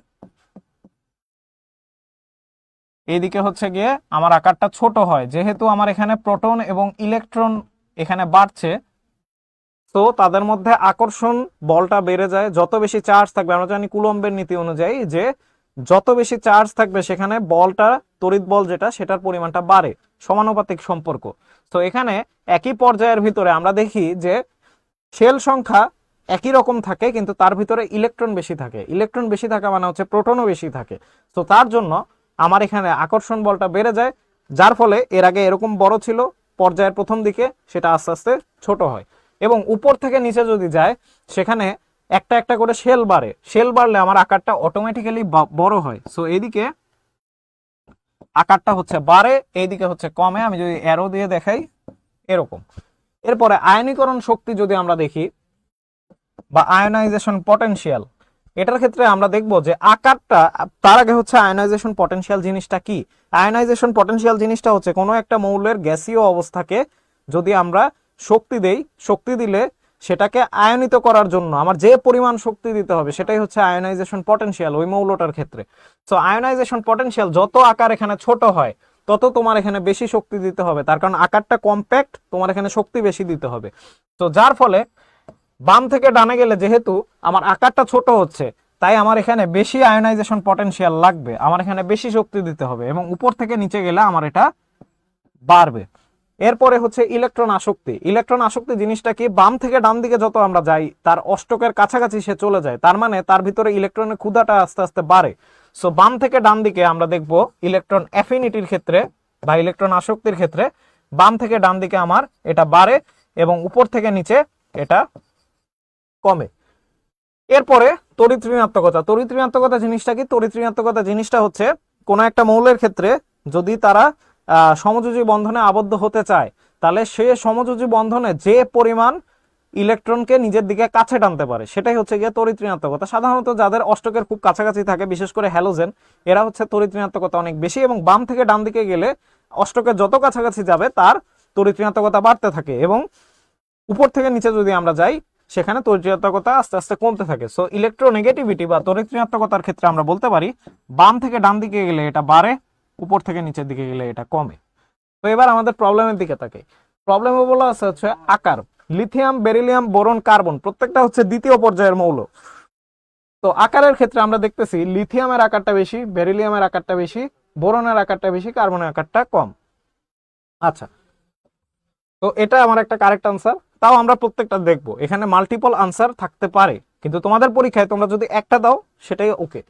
এইদিকে হচ্ছে গিয়ে আমার আকারটা ছোট হয়, যেহেতু আমার এখানে প্রোটন এবং ইলেকট্রন এখানে বাড়ছে, তো তাদের মধ্যে আকর্ষণ বলটা বেড়ে যায়। যত বেশি চার্জ থাকবে, আমরা জানি কুলম্বের নীতি অনুযায়ী যে যত বেশি চার্জ থাকবে সেখানে বলটা, তড়িৎ বল যেটা, সেটার পরিমাণটা বাড়ে, সমানুপাতিক সম্পর্ক। তো এখানে একই পর্যায়ের ভিতরে আমরা দেখি যে শেল সংখ্যা একই রকম থাকে কিন্তু তার ভিতরে ইলেকট্রন বেশি থাকে। ইলেকট্রন বেশি থাকা মানে হচ্ছে প্রোটনও বেশি থাকে। তো তার জন্য আমার এখানে আকর্ষণ বলটা বেড়ে যায়, যার ফলে এর আগে এরকম বড় ছিল পর্যায়ের প্রথম দিকে, সেটা আস্তে আস্তে ছোট হয়। এবং উপর থেকে নিচে যদি যায় সেখানে একটা একটা করে শেল বাড়ে, শেল বাড়লে আমার আকারটা অটোমেটিক্যালি বড় হয়। সো এইদিকে আকারটা হচ্ছে বাড়ে, এইদিকে হচ্ছে কমে। আমি যদি অ্যারো দিয়ে দেখাই এরকম। এরপরে আয়নীকরণ শক্তি যদি আমরা দেখি বা আয়নাইজেশন পটেনশিয়াল, এটার ক্ষেত্রে আমরা দেখব যে আকারটা, তার আগে হচ্ছে আয়নাইজেশন পটেনশিয়াল জিনিসটা কি। আয়নাইজেশন পটেনশিয়াল জিনিসটা হচ্ছে কোনো একটা মৌলের গ্যাসীয় অবস্থাকে যদি আমরা শক্তি দেই, শক্তি দিলে সেটাকে আয়নিত করার জন্য আমার যে পরিমাণ শক্তি দিতে হবে সেটাই হচ্ছে আয়নাইজেশন পটেনশিয়াল ওই মৌলটার ক্ষেত্রে। সো আয়নাইজেশন পটেনশিয়াল যত আকার এখানে ছোট হয় তত তোমার এখানে বেশি শক্তি দিতে হবে, তার কারণ আকারটা কম্প্যাক্ট, তোমার এখানে শক্তি বেশি দিতে হবে। তো যার ফলে বাম থেকে ডানে গেলে যেহেতু আমার আকারটা ছোট হচ্ছে, তাই আমার এখানে বেশি আয়নাইজেশন পটেনশিয়াল লাগবে, আমার এখানে বেশি শক্তি দিতে হবে, এবং উপর থেকে নিচে গেলে আমার এটা বাড়বে। এরপরে হচ্ছে ইলেকট্রন আসক্তি। ইলেকট্রন আসক্তি জিনিসটা কি, বাম থেকে ডান দিকে যত আমরা যাই তার অষ্টকের কাছাকাছি সে চলে যায়, তার মানে তার ভিতরে ইলেকট্রনের ক্ষুধাটা আস্তে আস্তে বাড়ে। সো বাম থেকে ডান দিকে আমরা দেখব ইলেকট্রন অ্যাফিনিটির ক্ষেত্রে বা ইলেকট্রন আসক্তির ক্ষেত্রে বাম থেকে ডান দিকে আমার এটা বাড়ে এবং উপর থেকে নিচে এটা কমে। এরপরে তড়িৎ ঋণাত্মকতা। তড়িৎ ঋণাত্মকতা জিনিসটা কি? তড়িৎ ঋণাত্মকতা জিনিসটা হচ্ছে কোন একটা মৌলের ক্ষেত্রে যদি তারা সমযোজী বন্ধনে আবদ্ধ হতে চায় তাহলে সে সমযোজী বন্ধনে যে পরিমাণ ইলেকট্রনকে নিজের দিকে কাছে টানতে পারে সেটাই হচ্ছে গিয়ে তড়িৎ ঋণাত্মকতা। সাধারণত যাদের অষ্টকের খুব কাছাকাছি থাকে, বিশেষ করে হ্যালোজেন, এরা হচ্ছে তড়িৎ ঋণাত্মকতা অনেক বেশি, এবং বাম থেকে ডান দিকে গেলে অষ্টকের যত কাছাকাছি যাবে তার তড়িৎ ঋণাত্মকতা বাড়তে থাকে, এবং উপর থেকে নিচে যদি আমরা যাই সেখানে তড়িৎ ঋণাত্মকতা আস্তে আস্তে কমতে থাকে। সো ইলেকট্রোনেগেটিভিটি বা তড়িৎ ঋণাত্মকতার ক্ষেত্রে আমরা বলতে পারি বাম থেকে ডান দিকে গেলে এটা বাড়ে, উপর থেকে নিচের দিকে গেলে এটা কমে। তো এবার আমাদের প্রবলেমের দিকে তাকাই। প্রবলেমে বলা আছে হচ্ছে আকার। লিথিয়াম, বেরিলিয়াম, বোরন, কার্বন প্রত্যেকটা হচ্ছে দ্বিতীয় পর্যায়ের মৌল। তো আকারের ক্ষেত্রে আমরা দেখতেছি লিথিয়ামের আকারটা বেশি, বেরিলিয়ামের আকারটা বেশি, বোরনের আকারটা বেশি, কার্বনের আকারটা কম। আচ্ছা, তো এটা আমার একটা কারেক্ট আনসার। তাও আমরা প্রত্যেকটা দেখবো, এখানে মাল্টিপল আনসার থাকতে পারে, কিন্তু তোমাদের পরীক্ষায় তোমরা যদি একটা দাও সেটাই ওকে।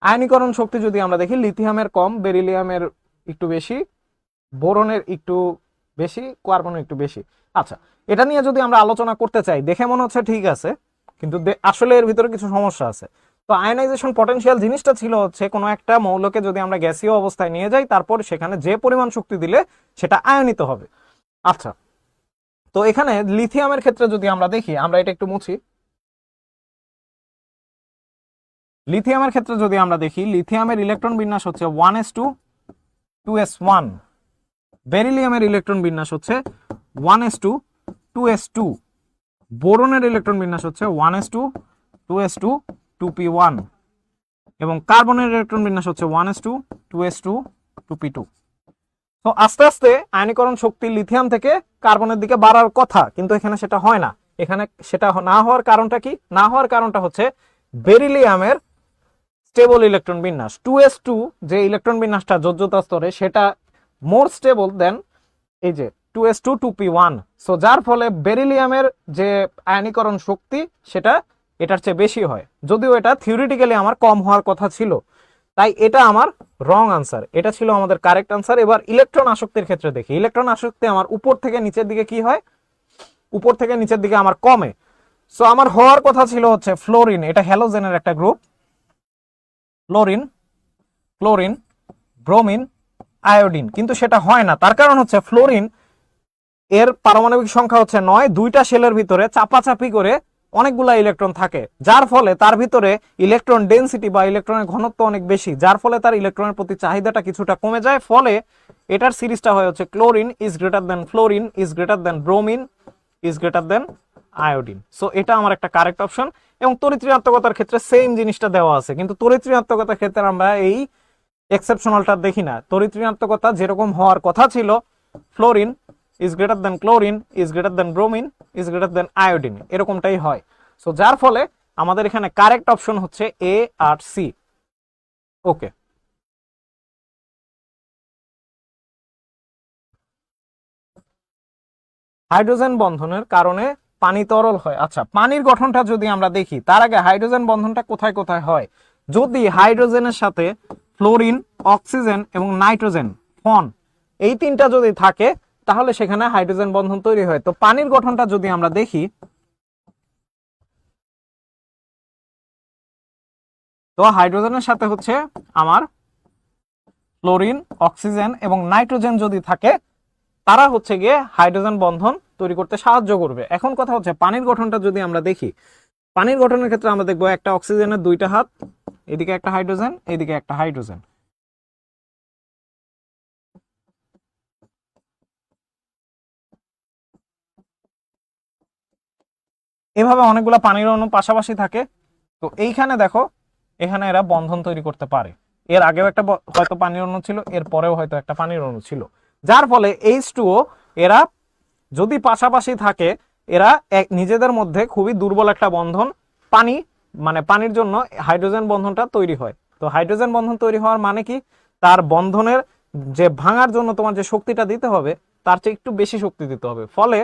আয়নীকরণ শক্তি যদি আমরা দেখি লিথিয়ামের কম, বেরিলিয়ামের একটু বেশি, বোরনের একটু বেশি, কার্বনের একটু বেশি। আচ্ছা, এটা নিয়ে যদি আমরা আলোচনা করতে চাই, দেখে মনে হচ্ছে ঠিক আছে, কিন্তু আসলে এর ভিতরে কিছু সমস্যা আছে। তো আয়নাইজেশন পটেনশিয়াল জিনিসটা ছিল হচ্ছে কোনো একটা মৌলকে যদি আমরা গ্যাসীয় অবস্থায় নিয়ে যাই, তারপর সেখানে যে পরিমাণ শক্তি দিলে সেটা আয়নিত হবে। আচ্ছা, তো এখানে লিথিয়ামের ক্ষেত্রে যদি আমরা দেখি, আমরা এটা একটু মুছি। লিথিয়ামের ক্ষেত্রে যদি আমরা দেখি, লিথিয়ামের ইলেকট্রন বিন্যাস হচ্ছে 1s2 2s1, বেরিলিয়ামের ইলেকট্রন বিন্যাস হচ্ছে 1s2 2s2, বোরনের ইলেকট্রন বিন্যাস হচ্ছে 1s2 2s2 2p1, এবং কার্বনের ইলেকট্রন বিন্যাস হচ্ছে 1s2 2s2 2p2। তো আস্তে আস্তে আয়নীকরণ শক্তি লিথিয়াম থেকে কার্বনের দিকে বাড়ার কথা, কিন্তু এখানে সেটা হয় না। এখানে সেটা না হওয়ার কারণটা কি? না হওয়ার কারণটা হচ্ছে বেরিলিয়ামের স্টেবল ইলেকট্রন বিন্যাস 2s2, যে ইলেকট্রন বিন্যাসটা যোজ্যতা স্তরে, সেটা মোর স্টেবল দেন এই যে 2s2 2p1। সো যার ফলে বেরিলিয়ামের যে আয়নীকরণ শক্তি সেটা এটার চেয়ে বেশি হয়, যদিও এটা থিওরিটিক্যালি আমার কম হওয়ার কথা ছিল। তাই এটা আমার রং আনসার, এটা ছিল আমাদের কারেক্ট আনসার। এবার ইলেকট্রন আসক্তির ক্ষেত্রে দেখি, ইলেকট্রন আসক্তি আমার উপর থেকে নিচের দিকে কি হয়? উপর থেকে নিচের দিকে আমার কমে। সো আমার হওয়ার কথা ছিল হচ্ছে ফ্লোরিন, এটা হ্যালোজেনের একটা group, fluorine, chlorine, bromine, iodine, কিন্তু সেটা হয় না। তার কারণ হচ্ছে ফ্লোরিন এর পারমাণবিক সংখ্যা হচ্ছে 9, দুইটা শেলের ভিতরে চাপাচাপি করে অনেকগুলা ইলেকট্রন থাকে, যার ফলে তার ভিতরে ইলেকট্রন ডেনসিটি বা ইলেকট্রনের ঘনত্ব অনেক বেশি, যার ফলে তার ইলেকট্রনের প্রতি চাহিদাটা কিছুটা কমে যায়। ফলে এটার সিরিজটা হয় হচ্ছে chlorine is greater than fluorine is greater than bromine is greater than iodine. So এটা আমার একটা কারেক্ট অপশন। এবং তড়িৎ ঋণাত্মকতার ক্ষেত্রে সেম জিনিসটা দেওয়া আছে, কিন্তু তড়িৎ ঋণাত্মকতার ক্ষেত্রে আমরা এই এক্সেপশনালটা দেখি না। তড়িৎ ঋণাত্মকতা যেরকম হওয়ার কথা ছিল, fluorine is greater than chlorine is greater than bromine is greater than iodine, এরকমটাই হয়। সো যার ফলে আমাদের এখানে কারেক্ট অপশন হচ্ছে এ আর সি। ওকে, হাইড্রোজেন বন্ধনের কারণে পানি তরল হয়। আচ্ছা, পানির গঠনটা যদি আমরা দেখি, তার আগে হাইড্রোজেন বন্ধনটা কোথায় কোথায় হয়? যদি হাইড্রোজেনের সাথে ফ্লোরিন, অক্সিজেন এবং নাইট্রোজেন ফন, এই তিনটা যদি থাকে, তাহলে সেখানে হাইড্রোজেন বন্ধন তৈরি হয়। তো পানির গঠনটা যদি আমরা দেখি, তো হাইড্রোজেনের সাথে হচ্ছে আমার ফ্লোরিন, অক্সিজেন এবং নাইট্রোজেন যদি থাকে, তারা হচ্ছে গিয়ে হাইড্রোজেন বন্ধন তৈরি করতে সাহায্য করবে। এখন কথা হচ্ছে পানির গঠনটা যদি আমরা দেখি, পানির গঠনের ক্ষেত্রে আমরা দেখবো একটা অক্সিজেনের দুইটা হাত, এদিকে একটা হাইড্রোজেন, এদিকে একটা হাইড্রোজেন। এভাবে অনেকগুলো পানির অণু পাশাপাশি থাকে। তো এইখানে দেখো, এখানে এরা বন্ধন তৈরি করতে পারে। এর আগেও একটা হয়তো পানির অণু ছিল, এর পরেও হয়তো একটা পানির অণু ছিল, যার ফলে H2O এরা যদি পাশাপাশি থাকে, এরা নিজেদের মধ্যে খুবই দুর্বল একটা বন্ধন, পানি মানে পানির জন্য হাইড্রোজেন বন্ধনটা তৈরি হয়। তো হাইড্রোজেন বন্ধন তৈরি হওয়ার মানে কি? তার বন্ধনের যে ভাঙার জন্য তোমার যে শক্তিটা দিতে হবে, তার চেয়ে একটু বেশি শক্তি দিতে হবে। ফলে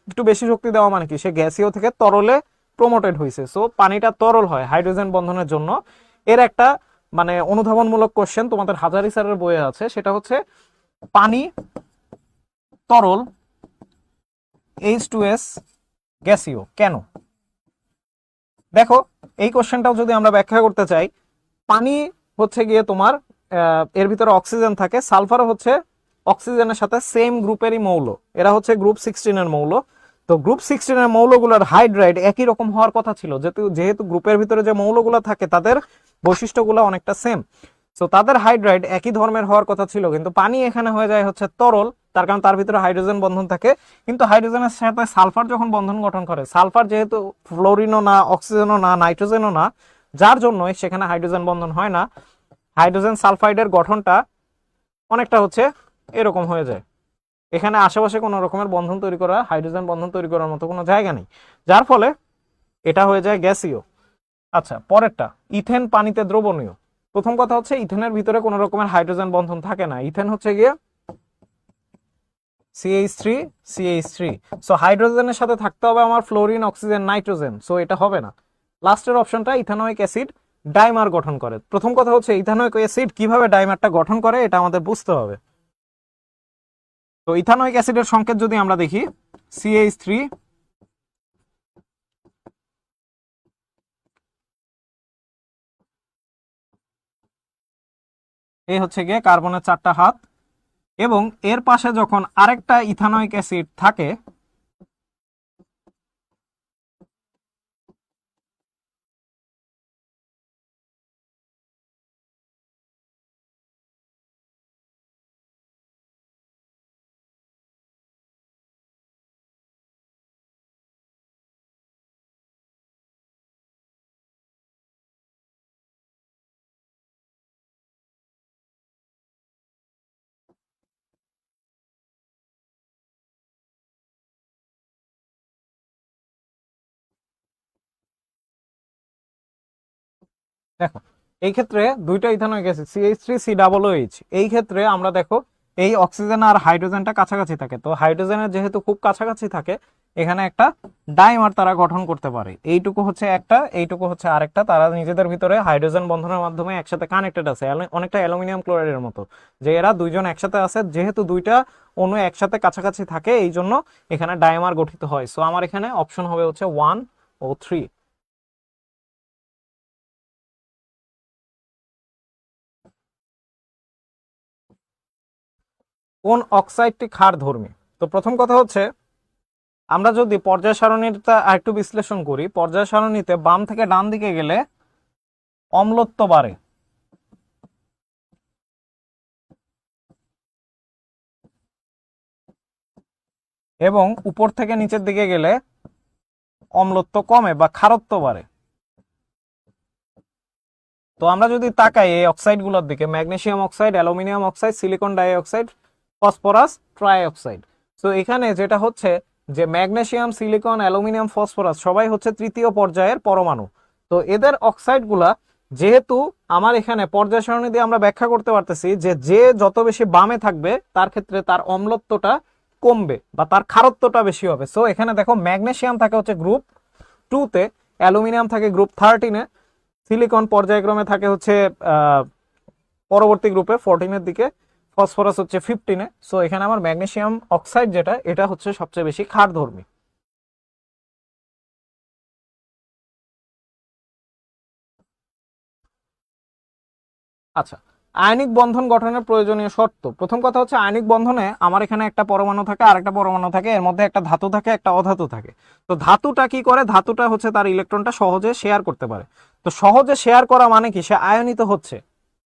একটু বেশি শক্তি দেওয়া মানে কি? সে গ্যাসীয় থেকে তরলে প্রমোটেড হয়েছে। সো পানিটা তরল হয় হাইড্রোজেন বন্ধনের জন্য। এর একটা মানে অনুধাবনমূলক কোশ্চেন তোমাদের হাজারি স্যারের বইয়ে আছে, সেটা হচ্ছে পানি তরল, H2S গ্যাসীয় কেন? দেখো, এই কোশ্চেনটাও যদি আমরা ব্যাখ্যা করতে চাই, পানি হচ্ছে গিয়ে তোমার এর ভিতরে অক্সিজেন থাকে, সালফার হচ্ছে অক্সিজেনের সাথে সেম গ্রুপেরই মৌল, এরা হচ্ছে গ্রুপ 16 এর মৌল। তো গ্রুপ 16 এর মৌলগুলোর হাইড্রাইড একই রকম হওয়ার কথা ছিল, যেহেতু গ্রুপের ভিতরে যে মৌলগুলো থাকে তাদের বৈশিষ্ট্যগুলো অনেকটা সেম। সো তাদের হাইড্রাইড একই ধর্মের হওয়ার কথা ছিল, কিন্তু পানি এখানে হয়ে যায় হচ্ছে তরল, তার কারণ তার ভিতরে হাইড্রোজেন বন্ধন থাকে। কিন্তু হাইড্রোজেনের সাথে সালফার যখন বন্ধন গঠন করে, সালফার যেহেতু ফ্লোরিনও না, অক্সিজেনও না, নাইট্রোজেনও না, যার জন্য সেখানে হাইড্রোজেন বন্ধন হয় না। হাইড্রোজেন সালফাইডের গঠনটা অনেকটা হচ্ছে এরকম হয়ে যায়। এখানে আশেপাশে কোনো রকমের বন্ধন তৈরি করা, হাইড্রোজেন বন্ধন তৈরি করার মতো কোনো জায়গা নেই, যার ফলে এটা হয়ে যায় গ্যাসীয়। আচ্ছা, পরেরটা, ইথেন পানিতে দ্রবণীয়। প্রথম কথা হচ্ছে ইথেনের ভিতরে কোনো রকমের হাইড্রোজেন বন্ধন থাকে না। ইথেন হচ্ছে গিয়ে CH3 CH3। সো হাইড্রোজেনের সাথে থাকতে হবে আমার ফ্লোরিন, অক্সিজেন, নাইট্রোজেন। সো এটা হবে না। লাস্টের অপশনটা ইথানোয়িক অ্যাসিড ডাইমার গঠন করে। প্রথম কথা হচ্ছে ইথানোয়িক অ্যাসিড কিভাবে ডাইমারটা গঠন করে এটা আমাদের বুঝতে হবে। তো ইথানোয়িক অ্যাসিডের সংকেত যদি আমরা দেখি CH3, এই হচ্ছে গিয়ে কার্বনের 4টা হাত, এবং এর পাশে যখন আরেকটা ইথানোয়িক অ্যাসিড থাকে দেখো, এই ক্ষেত্রে দুইটা ইথানোয়িক অ্যাসিড CH3COOH, এই ক্ষেত্রে আমরা দেখো এই অক্সিজেন আর হাইড্রোজেনটা কাছাকাছি থাকে, তো হাইড্রোজেনের যেহেতু খুব কাছাকাছি থাকে এখানে একটা ডাইমার তারা গঠন করতে পারে। এইটুকু হচ্ছে একটা, এইটুকু হচ্ছে আরেকটা, তারা নিজেদের ভিতরে হাইড্রোজেন বন্ধনের মাধ্যমে একসাথে কানেক্টেড আছে, অনেকটা অ্যালুমিনিয়াম ক্লোরাইডের মতো, যে এরা দুইজন একসাথে আছে, যেহেতু দুইটা অণু একসাথে কাছাকাছি থাকে এই জন্য এখানে ডাইমার গঠিত হয়। সো আমার এখানে অপশন হবে হচ্ছে 1 ও 3। কোন অক্সাইডটি ক্ষারধর্মী? তো প্রথম কথা হচ্ছে আমরা যদি পর্যায় সারণীটা আরেকটু বিশ্লেষণ করি, পর্যায় সারণীতে বাম থেকে ডান দিকে গেলে অম্লত্ব বাড়ে, এবং উপর থেকে নিচের দিকে গেলে অম্লত্ব কমে বা ক্ষারত্ব বাড়ে। তো আমরা যদি তাকাই এই অক্সাইডগুলোর দিকে, magnesium oxide, aluminium oxide, silicon dioxide, phosphorus trioxide, তো এখানে যেটা হচ্ছে যে ম্যাগনেসিয়াম, সিলিকন, অ্যালুমিনিয়াম, ফসফরাস সবাই হচ্ছে তৃতীয় পর্যায়ের পরমাণু। তো এদের অক্সাইডগুলা যেহেতু আমার এখানে পর্যায় সারণী দিয়ে আমরা ব্যাখ্যা করতে পারতেছি যে যে যত বেশি বামে থাকবে তার ক্ষেত্রে তার অম্লত্বটা কমবে বা তার ক্ষারত্বটা বেশি হবে। সো এখানে দেখো ম্যাগনেসিয়াম থাকে হচ্ছে গ্রুপ 2-তে, অ্যালুমিনিয়াম থাকে গ্রুপ 13-এ, সিলিকন পর্যায়ক্রমে থাকে হচ্ছে পরবর্তী গ্রুপে 14-এর দিকে, ফসফরাস হচ্ছে 15-এ। সো এখানে আমার ম্যাগনেসিয়াম অক্সাইড যেটা, এটা হচ্ছে সবচেয়ে বেশি ক্ষারধর্মী। আচ্ছা, আয়নিক বন্ধন গঠনের প্রয়োজনীয় শর্ত। প্রথম কথা হচ্ছে আয়নিক বন্ধনে আমার এখানে একটা পরমাণু থাকে আর একটা পরমাণু থাকে, এর মধ্যে একটা ধাতু থাকে একটা অধাতু থাকে। তো ধাতুটা কি করে? ধাতুটা হচ্ছে তার ইলেকট্রনটা সহজে শেয়ার করতে পারে। তো সহজে শেয়ার করা মানে কি? সে আয়নিত হচ্ছে,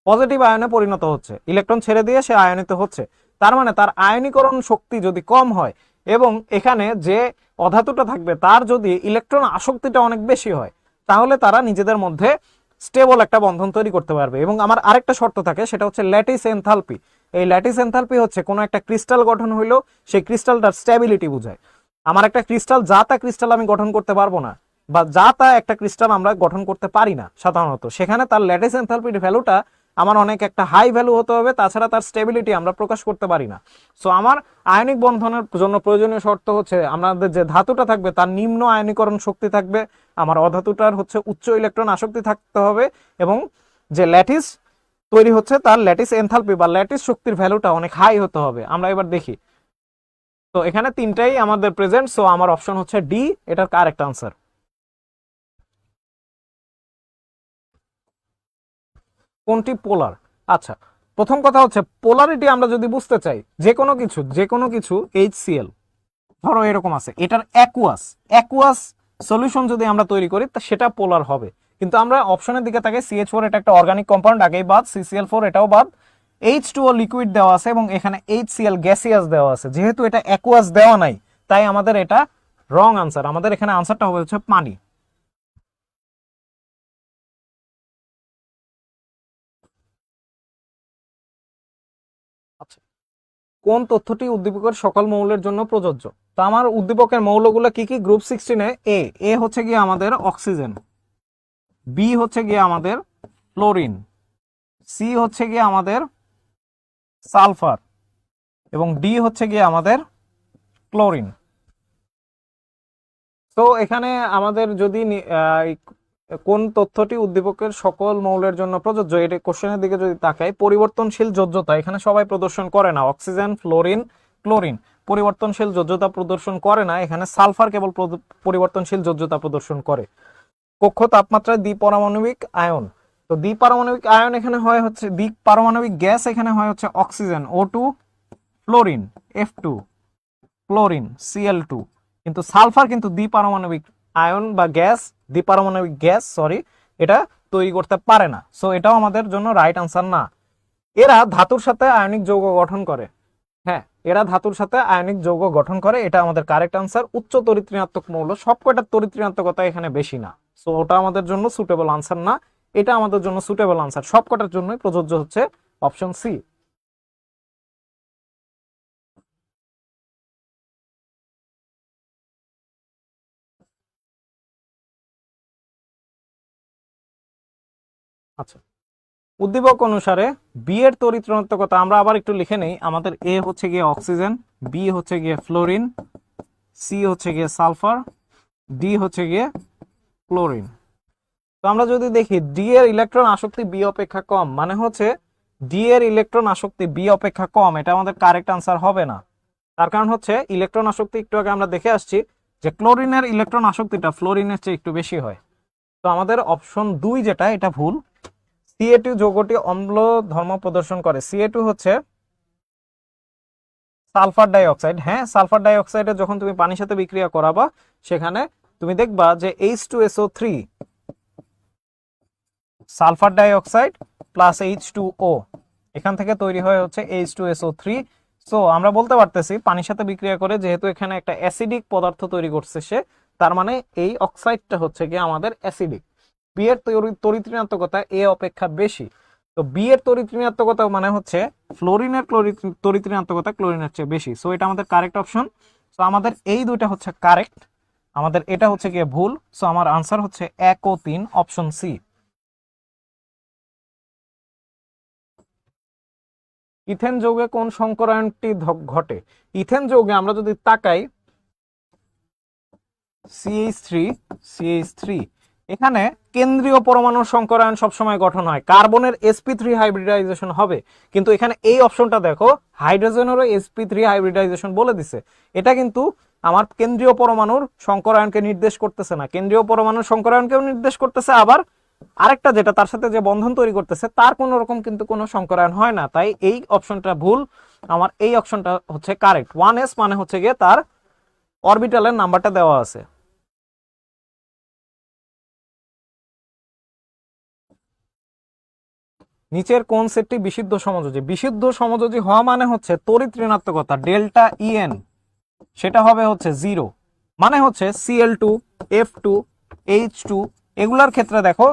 পজিটিভ আয়নে পরিণত হচ্ছে, ইলেকট্রন ছেড়ে দিয়ে সে আয়নিত হচ্ছে। তার মানে তার আয়নীকরণ শক্তি যদি কম হয় এবং এখানে যে অধাতুটা থাকবে তার যদি ইলেকট্রন আসক্তিটা অনেক বেশি হয়, তাহলে তারা নিজেদের মধ্যে স্টেবল একটা বন্ধন তৈরি করতে পারবে। এবং আমার আরেকটা শর্ত থাকে, সেটা হচ্ছে ল্যাটিস এনথালপি। এই ল্যাটিস এনথালপি হচ্ছে কোনো একটা ক্রিস্টাল গঠন হইলেও সেই ক্রিস্টালটার স্টেবিলিটি বোঝায়। আমার একটা ক্রিস্টাল, যা তা ক্রিস্টাল আমি গঠন করতে পারবো না, বা যা তা একটা ক্রিস্টাল আমরা গঠন করতে পারি না সাধারণত, সেখানে তার ল্যাটিস এনথালপির ভ্যালুটা আমার অনেক একটা হাই ভ্যালু হতে হবে, তাছাড়া তার স্টেবিলিটি আমরা প্রকাশ করতে পারি না। সো আমার আয়নিক বন্ধনের জন্য প্রয়োজনীয় শর্ত হচ্ছে আমাদের যে ধাতুটা থাকবে তার নিম্ন আয়নীকরণ শক্তি থাকবে, আমার অধাতুটার হচ্ছে উচ্চ ইলেকট্রন আসক্তি থাকতে হবে, এবং যে ল্যাটিস তৈরি হচ্ছে তার ল্যাটিস এনথালপি বা ল্যাটিস শক্তির ভ্যালুটা অনেক হাই হতে হবে। আমরা এবার দেখি, তো এখানে তিনটাই আমাদের প্রেজেন্ট, সো আমার অপশন হচ্ছে ডি, এটার কারেক্ট আনসার। কোনটি পোলার? আচ্ছা, প্রথম কথা হচ্ছে পোলারিটি আমরা যদি বুঝতে চাই, যে কোনো কিছু HCl ধরো এরকম আছে, এটার অ্যাকুয়াস সলিউশন যদি আমরা তৈরি করি তা সেটা পোলার হবে। কিন্তু আমরা অপশনের দিকে তাকে CH4, এটা একটা অর্গানিক কম্পাউন্ড, আগেই বাদ, CCl4 এটাও বাদ, H2O লিকুইড দেওয়া আছে এবং এখানে HCl গ্যাসিয়াস দেওয়া আছে। যেহেতু এটা অ্যাকুয়াস দেওয়া নাই, তাই আমাদের এটা রং আনসার। আমাদের এখানে আনসারটা হবে হচ্ছে পানি। আচ্ছা, কোন তথ্যটি উদ্দীপকের সকল মৌলের জন্য প্রযোজ্য? তো আমার উদ্দীপকের মৌলগুলো কি কি? গ্রুপ 16-এ এ হচ্ছে গিয়ে আমাদের অক্সিজেন, বি হচ্ছে গিয়ে আমাদের ফ্লোরিন, সি হচ্ছে গিয়ে আমাদের সালফার, এবং ডি হচ্ছে গিয়ে আমাদের ক্লোরিন। তো এখানে আমাদের যদি কোন তথ্যটি উদ্দীপকের সকল মৌলের জন্য প্রযোজ্য? এটা কোশ্চেনের দিকে যদি তাকাই, পরিবর্তনশীল যোজ্যতা এখানে সবাই প্রদর্শন করে না। অক্সিজেন, ফ্লোরিন, ক্লোরিন পরিবর্তনশীল যোজ্যতা প্রদর্শন করে না। এখানে সালফার কেবল পরিবর্তনশীল যোজ্যতা প্রদর্শন করে। কক্ষ তাপমাত্রায় দ্বিপারমাণবিক আয়ন, তো দ্বিপারমাণবিক আয়ন এখানে হয় হচ্ছে, দ্বিপারমাণবিক গ্যাস এখানে হয় হচ্ছে oxygen O2, fluorine F2, chlorine Cl2। কিন্তু সালফার কিন্তু দ্বিপারমাণবিক আয়ন বা গ্যাস, দ্বিপারমাণবিক গ্যাস সরি, এটা তৈরি করতে পারে না। সো এটাও আমাদের জন্য রাইট আনসার না। এরা ধাতুর সাথে আয়নিক যৌগ গঠন করে। হ্যাঁ, এরা ধাতুর সাথে আয়নিক যৌগ গঠন করে, এটা আমাদের কারেক্ট আনসার। উচ্চ তড়িৎ-ঋণাত্মক মৌল, সবকটার তড়িৎ-ঋণাত্মকতা এখানে বেশি না, সো ওটা আমাদের জন্য সুটেবল আনসার না। এটা আমাদের জন্য সুটেবল আনসার, সবকটার জন্যই প্রযোজ্য হচ্ছে অপশন সি। আচ্ছা, উদ্দীপক অনুসারে বি এর তড়িৎ-ঋণাত্মকতা আমরা আবার একটু লিখে নেই। আমাদের এ হচ্ছে গিয়ে অক্সিজেন, বি হচ্ছে গিয়ে ফ্লোরিন, সি হচ্ছে গিয়ে সালফার, ডি হচ্ছে গিয়ে ক্লোরিন। তো আমরা যদি দেখি ডি এর ইলেকট্রন আসক্তি বি অপেক্ষা কম, মানে হচ্ছে ডি এর ইলেকট্রন আসক্তি বি অপেক্ষা কম, এটা আমাদের কারেক্ট আনসার হবে না। তার কারণ হচ্ছে ইলেকট্রন আসক্তি একটু আগে আমরা দেখে আসছি যে ক্লোরিনের ইলেকট্রন আসক্তিটা ফ্লোরিনের চেয়ে একটু বেশি হয়। তো আমাদের অপশন 2 যেটা, এটা ভুল। Ca2 যৌগটি অম্ল ধর্ম প্রদর্শন করে। Ca2 হচ্ছে সালফার ডাইঅক্সাইড। হ্যাঁ, সালফার ডাইঅক্সাইডের যখন তুমি পানির সাথে বিক্রিয়া করাবা, সেখানে তুমি দেখবা যে H2SO3, sulphur dioxide plus H2O, এখান থেকে তৈরি হয় হচ্ছে H2SO3। সো আমরা বলতে পারতেছি পানির সাথে বিক্রিয়া করে যেহেতু এখানে একটা অ্যাসিডিক পদার্থ তৈরি করছে সে, তার মানে এই অক্সাইডটা হচ্ছে কি আমাদের অ্যাসিডিক। বি এর তড়িৎ-ঋণাত্মকতা এ অপেক্ষা বেশি। তো বি এর তড়িৎ-ঋণাত্মকতা মানে হচ্ছে ফ্লোরিনের তড়িৎ-ঋণাত্মকতা ক্লোরিনের চেয়ে বেশি। সো এটা আমাদের কারেক্ট অপশন। সো আমাদের এই দুইটা হচ্ছে কারেক্ট, আমাদের এটা হচ্ছে গিয়ে ভুল। সো আমার আনসার হচ্ছে 1 ও 3, অপশন সি। ইথেন যৌগে কোন সংকরায়নটি ঘটে? ইথেন যৌগে আমরা যদি তাকাই, CH3, CH3, এখানে কেন্দ্রীয় পরমাণুর সংকরায়ন সবসময় গঠন হয়। কার্বনের sp3 হাইব্রিডাইজেশন হবে, কিন্তু এখানে এই অপশনটা দেখো হাইড্রোজেনেরও sp3 হাইব্রিডাইজেশন বলে দিছে। এটা কিন্তু আমার কেন্দ্রীয় পরমাণুর সংকরায়নকে নির্দেশ করতেছে না, কেন্দ্রীয় পরমাণুর সংকরায়নকেও নির্দেশ করতেছে, আবার আরেকটা যেটা তার সাথে যে বন্ধন তৈরি করতেছে তার কোন রকম কিন্তু কোনো সংকরায়ন হয় না। তাই এই অপশনটা ভুল, আমার এই অপশনটা হচ্ছে কারেক্ট। 1s মানে হচ্ছে গিয়ে তার অরবিটালের নাম্বারটা দেওয়া আছে। নিচের কোন সেটটি বিশুদ্ধ সমযোজী? বিশুদ্ধ সমযোজী হওয়া মানে হচ্ছে তড়িৎ ঋণাত্মকতা ডেল্টা ইএন সেটা হবে হচ্ছে 0, মানে হচ্ছে Cl2, F2, H2 এগুলার ক্ষেত্রে দেখো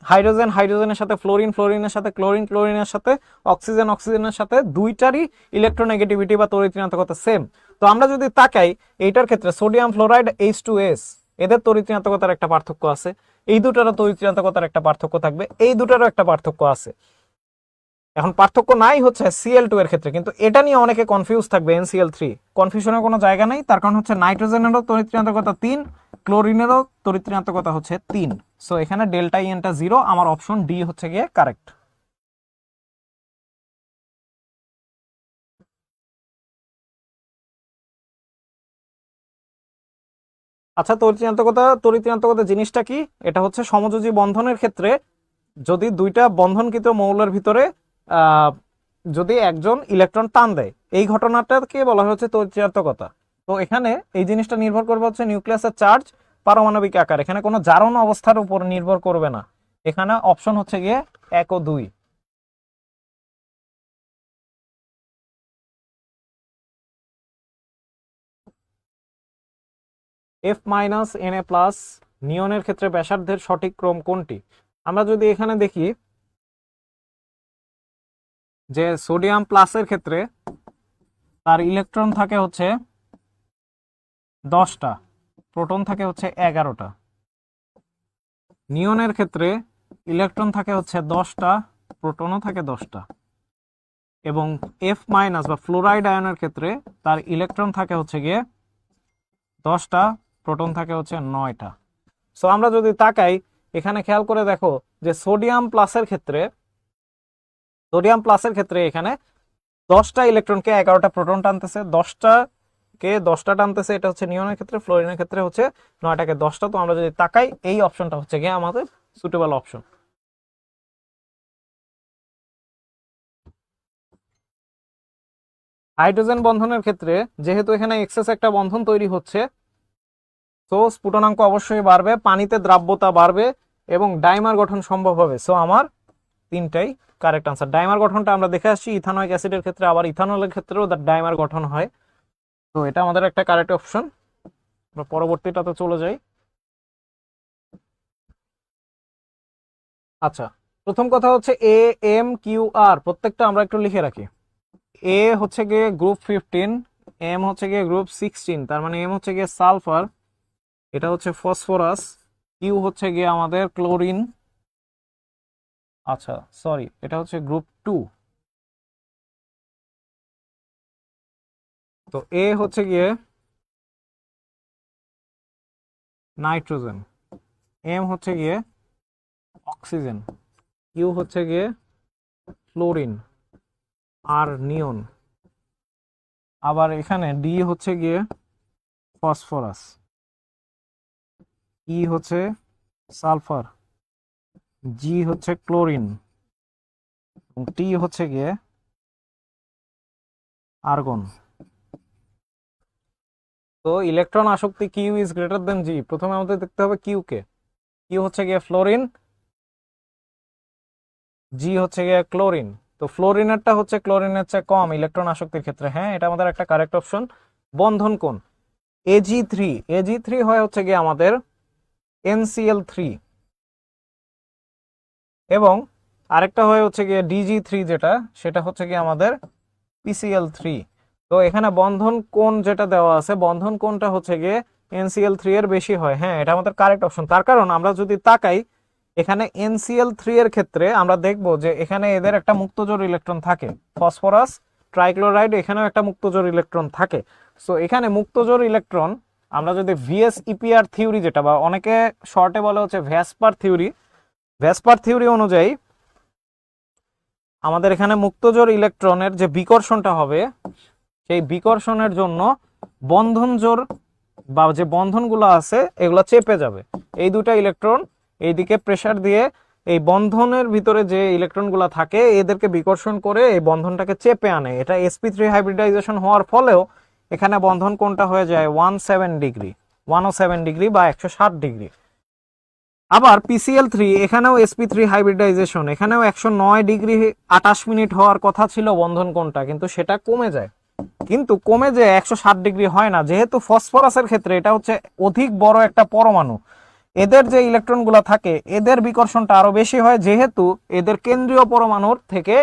হাইড্রোজেন হাইড্রোজেনের সাথে ফ্লোরিন, ফ্লোরিনের সাথে ক্লোরিন, ক্লোরিনের সাথে অক্সিজেন, অক্সিজেনের সাথে দুইটারই ইলেকট্রোনেগেটিভিটি বা তড়িৎ ঋণাত্মকতা সেম। তো আমরা যদি তাকাই এইটার ক্ষেত্রে সোডিয়াম ফ্লোরাইড H2S, এদের তড়িৎ ঋণাত্মকতার একটা পার্থক্য আছে, এই দুটারও তড়িৎ ঋণাত্মকতার একটা পার্থক্য থাকবে, এই দুটারও একটা পার্থক্য আছে। এখন পার্থক্য নাই হচ্ছে Cl2 এর ক্ষেত্রে, কিন্তু এটা নিয়ে অনেকে কনফিউজ থাকবে। NCl3 কনফিউশনের কোনো জায়গা নেই, তার কারণ হচ্ছে নাইট্রোজেনেরও তড়িৎ ঋণাত্মকতা 3, ক্লোরিনেরও তড়িৎ ঋণাত্মকতা হচ্ছে 3। সো এখানে ডেল্টা ইএনটা 0, আমার অপশন ডি হচ্ছে গিয়ে কারেক্ট। আচ্ছা, তড়িৎ ঋণাত্মকতা জিনিসটা কি? এটা হচ্ছে সমযোজী বন্ধনের ক্ষেত্রে যদি দুইটা বন্ধনকৃত মৌলের ভিতরে আহ যদি একজন ইলেকট্রন টান দেয়, এই ঘটনাটাকে বলা হচ্ছে তড়িৎ ঋণাত্মকতা। তো এখানে এই জিনিসটা নির্ভর করবে হচ্ছে নিউক্লিয়াসের চার্জ, পারমাণবিক আকার, এখানে কোনো জারণ অবস্থার উপর নির্ভর করবে না। এখানে অপশন হচ্ছে গিয়ে 1 ও 2। F-Na+ নিয়নের ক্ষেত্রে ব্যাসার্ধের সঠিক ক্রম কোনটি? আমরা যদি এখানে দেখি যে সোডিয়াম প্লাসের ক্ষেত্রে তার ইলেকট্রন থাকে হচ্ছে 10টা, প্রোটন থাকে হচ্ছে 11টা। নিয়নের ক্ষেত্রে ইলেকট্রন থাকে হচ্ছে 10টা, প্রোটনও থাকে 10টা। এবং F- বা ফ্লোরাইড আয়নের ক্ষেত্রে তার ইলেকট্রন থাকে হচ্ছে গিয়ে 10টা, প্রোটন থাকে হচ্ছে 9টা। সো আমরা যদি তাকাই এখানে খেয়াল করে দেখো যে সোডিয়াম প্লাসের ক্ষেত্রে এখানে 10টা ইলেকট্রনকে 11টা প্রোটন টানতেছে, 10টা টানতেছে, এটা হচ্ছে নিয়নের ক্ষেত্রে। ফ্লোরিনের ক্ষেত্রে হচ্ছে 9টাকে 10টা। তো আমরা যদি তাকাই, এই অপশনটা হচ্ছে গিয়ে আমাদের সুটেবল অপশন। হাইড্রোজেন বন্ধনের ক্ষেত্রে যেহেতু এখানে এক্সেস একটা বন্ধন তৈরি হচ্ছে, তো স্ফুটনাঙ্ক অবশ্যই বাড়বে, পানিতে দ্রাব্যতা বাড়বে এবং ডাইমার গঠন সম্ভব হবে। সো আমার তিনটাই কারেক্ট আনসার। ডাইমার গঠনটা আমরা দেখে আসছি ইথানোয়িক অ্যাসিডের ক্ষেত্রে, আবার ইথানলের ক্ষেত্রেও ডাইমার গঠন হয়। তো এটা আমাদের একটা কারেক্ট অপশন। আমরা পরবর্তীটাতে চলে যাই। আচ্ছা, প্রথম কথা হচ্ছে এ, এম, কিউ, আর প্রত্যেকটা আমরা একটু লিখে রাখি। এ হচ্ছে গিয়ে গ্রুপ 15, এম হচ্ছে গিয়ে গ্রুপ 16, তার মানে এম হচ্ছে গিয়ে সালফার, এটা হচ্ছে ফসফরাস, কিউ হচ্ছে গিয়ে আমাদের ক্লোরিন, আচ্ছা সরি এটা হচ্ছে গ্রুপ 2। তো এ হচ্ছে গিয়ে নাইট্রোজেন, এম হচ্ছে গিয়ে অক্সিজেন, কিউ হচ্ছে গিয়ে ফ্লোরিন, আর নিয়ন, আবার এখানে ডি হচ্ছে গিয়ে ফসফরাস, ই হচ্ছে সালফার, জি হচ্ছে ক্লোরিন, টি হচ্ছে গিয়ে আর্গন। তো ইলেকট্রন আসক্তি কিউ ইজ গ্রেটার দেন জি, প্রথমে আমাদের দেখতে হবে কিউ কে। কিউ হচ্ছে গিয়ে ফ্লোরিন, জি হচ্ছে গিয়ে ক্লোরিন। তো ফ্লোরিনেরটা হচ্ছে ক্লোরিনের চেয়ে কম ইলেকট্রন আসক্তির ক্ষেত্রে, হ্যাঁ এটা আমাদের একটা কারেক্ট অপশন। বন্ধন কোণ Ag3, Ag3 হয় হচ্ছে গিয়ে আমাদের NCl3, এবং আরেকটা হয় হচ্ছে গিয়ে Dg3, যেটা সেটা হচ্ছে গিয়ে আমাদের PCl3। তো এখানে বন্ধন কোণ যেটা দেওয়া আছে, বন্ধন কোণটা হচ্ছে গিয়ে NCl3 এর বেশি হয়, হ্যাঁ এটা আমাদের কারেক্ট অপশন। তার কারণ আমরা যদি তাকাই এখানে NCl3 এর ক্ষেত্রে আমরা দেখব যে এখানে এদের একটা মুক্তজোড় ইলেকট্রন থাকে, ফসফরাস ট্রাইক্লোরাইড, এখানেও একটা মুক্তজোড় ইলেকট্রন থাকে। সো এখানে মুক্তজোড় ইলেকট্রন আমরা যদি VSEPR থিওরি, যেটা বা অনেকে শর্টে বলে হচ্ছে ভ্যাসপার থিওরি অনুযায়ী আমাদের এখানে মুক্তজোড় ইলেকট্রনের যে বিকর্ষণটা হবে, সেই বিকর্ষণের জন্য বন্ধন জোড় বা যে বন্ধনগুলো আছে এগুলো চেপে যাবে। এই দুটা ইলেকট্রন এইদিকে প্রেসার দিয়ে এই বন্ধনের ভিতরে যে ইলেকট্রনগুলো থাকে এদেরকে বিকর্ষণ করে এই বন্ধনটাকে চেপে আনে। এটা sp3 হাইব্রিডাইজেশন হওয়ার ফলেও এখানে বন্ধন কোণটা হয়ে যায় 107 ডিগ্রি বা 160 ডিগ্রি। আবার PCl3 এখানেও sp3 হাইব্রিডাইজেশন, এখানেও 109 ডিগ্রি 28 মিনিট হওয়ার কথা ছিল বন্ধন কোণটা, কিন্তু সেটা কমে যায়। কিন্তু কমে যে 160 ডিগ্রি হয় না, যেহেতু ফসফরাসের ক্ষেত্রে এটা হচ্ছে অধিক বড় একটা পরমাণু, এদের যে ইলেকট্রনগুলো থাকে এদের বিকর্ষণটা আরো বেশি হয়, যেহেতু এদের কেন্দ্রীয় পরমাণুর থেকে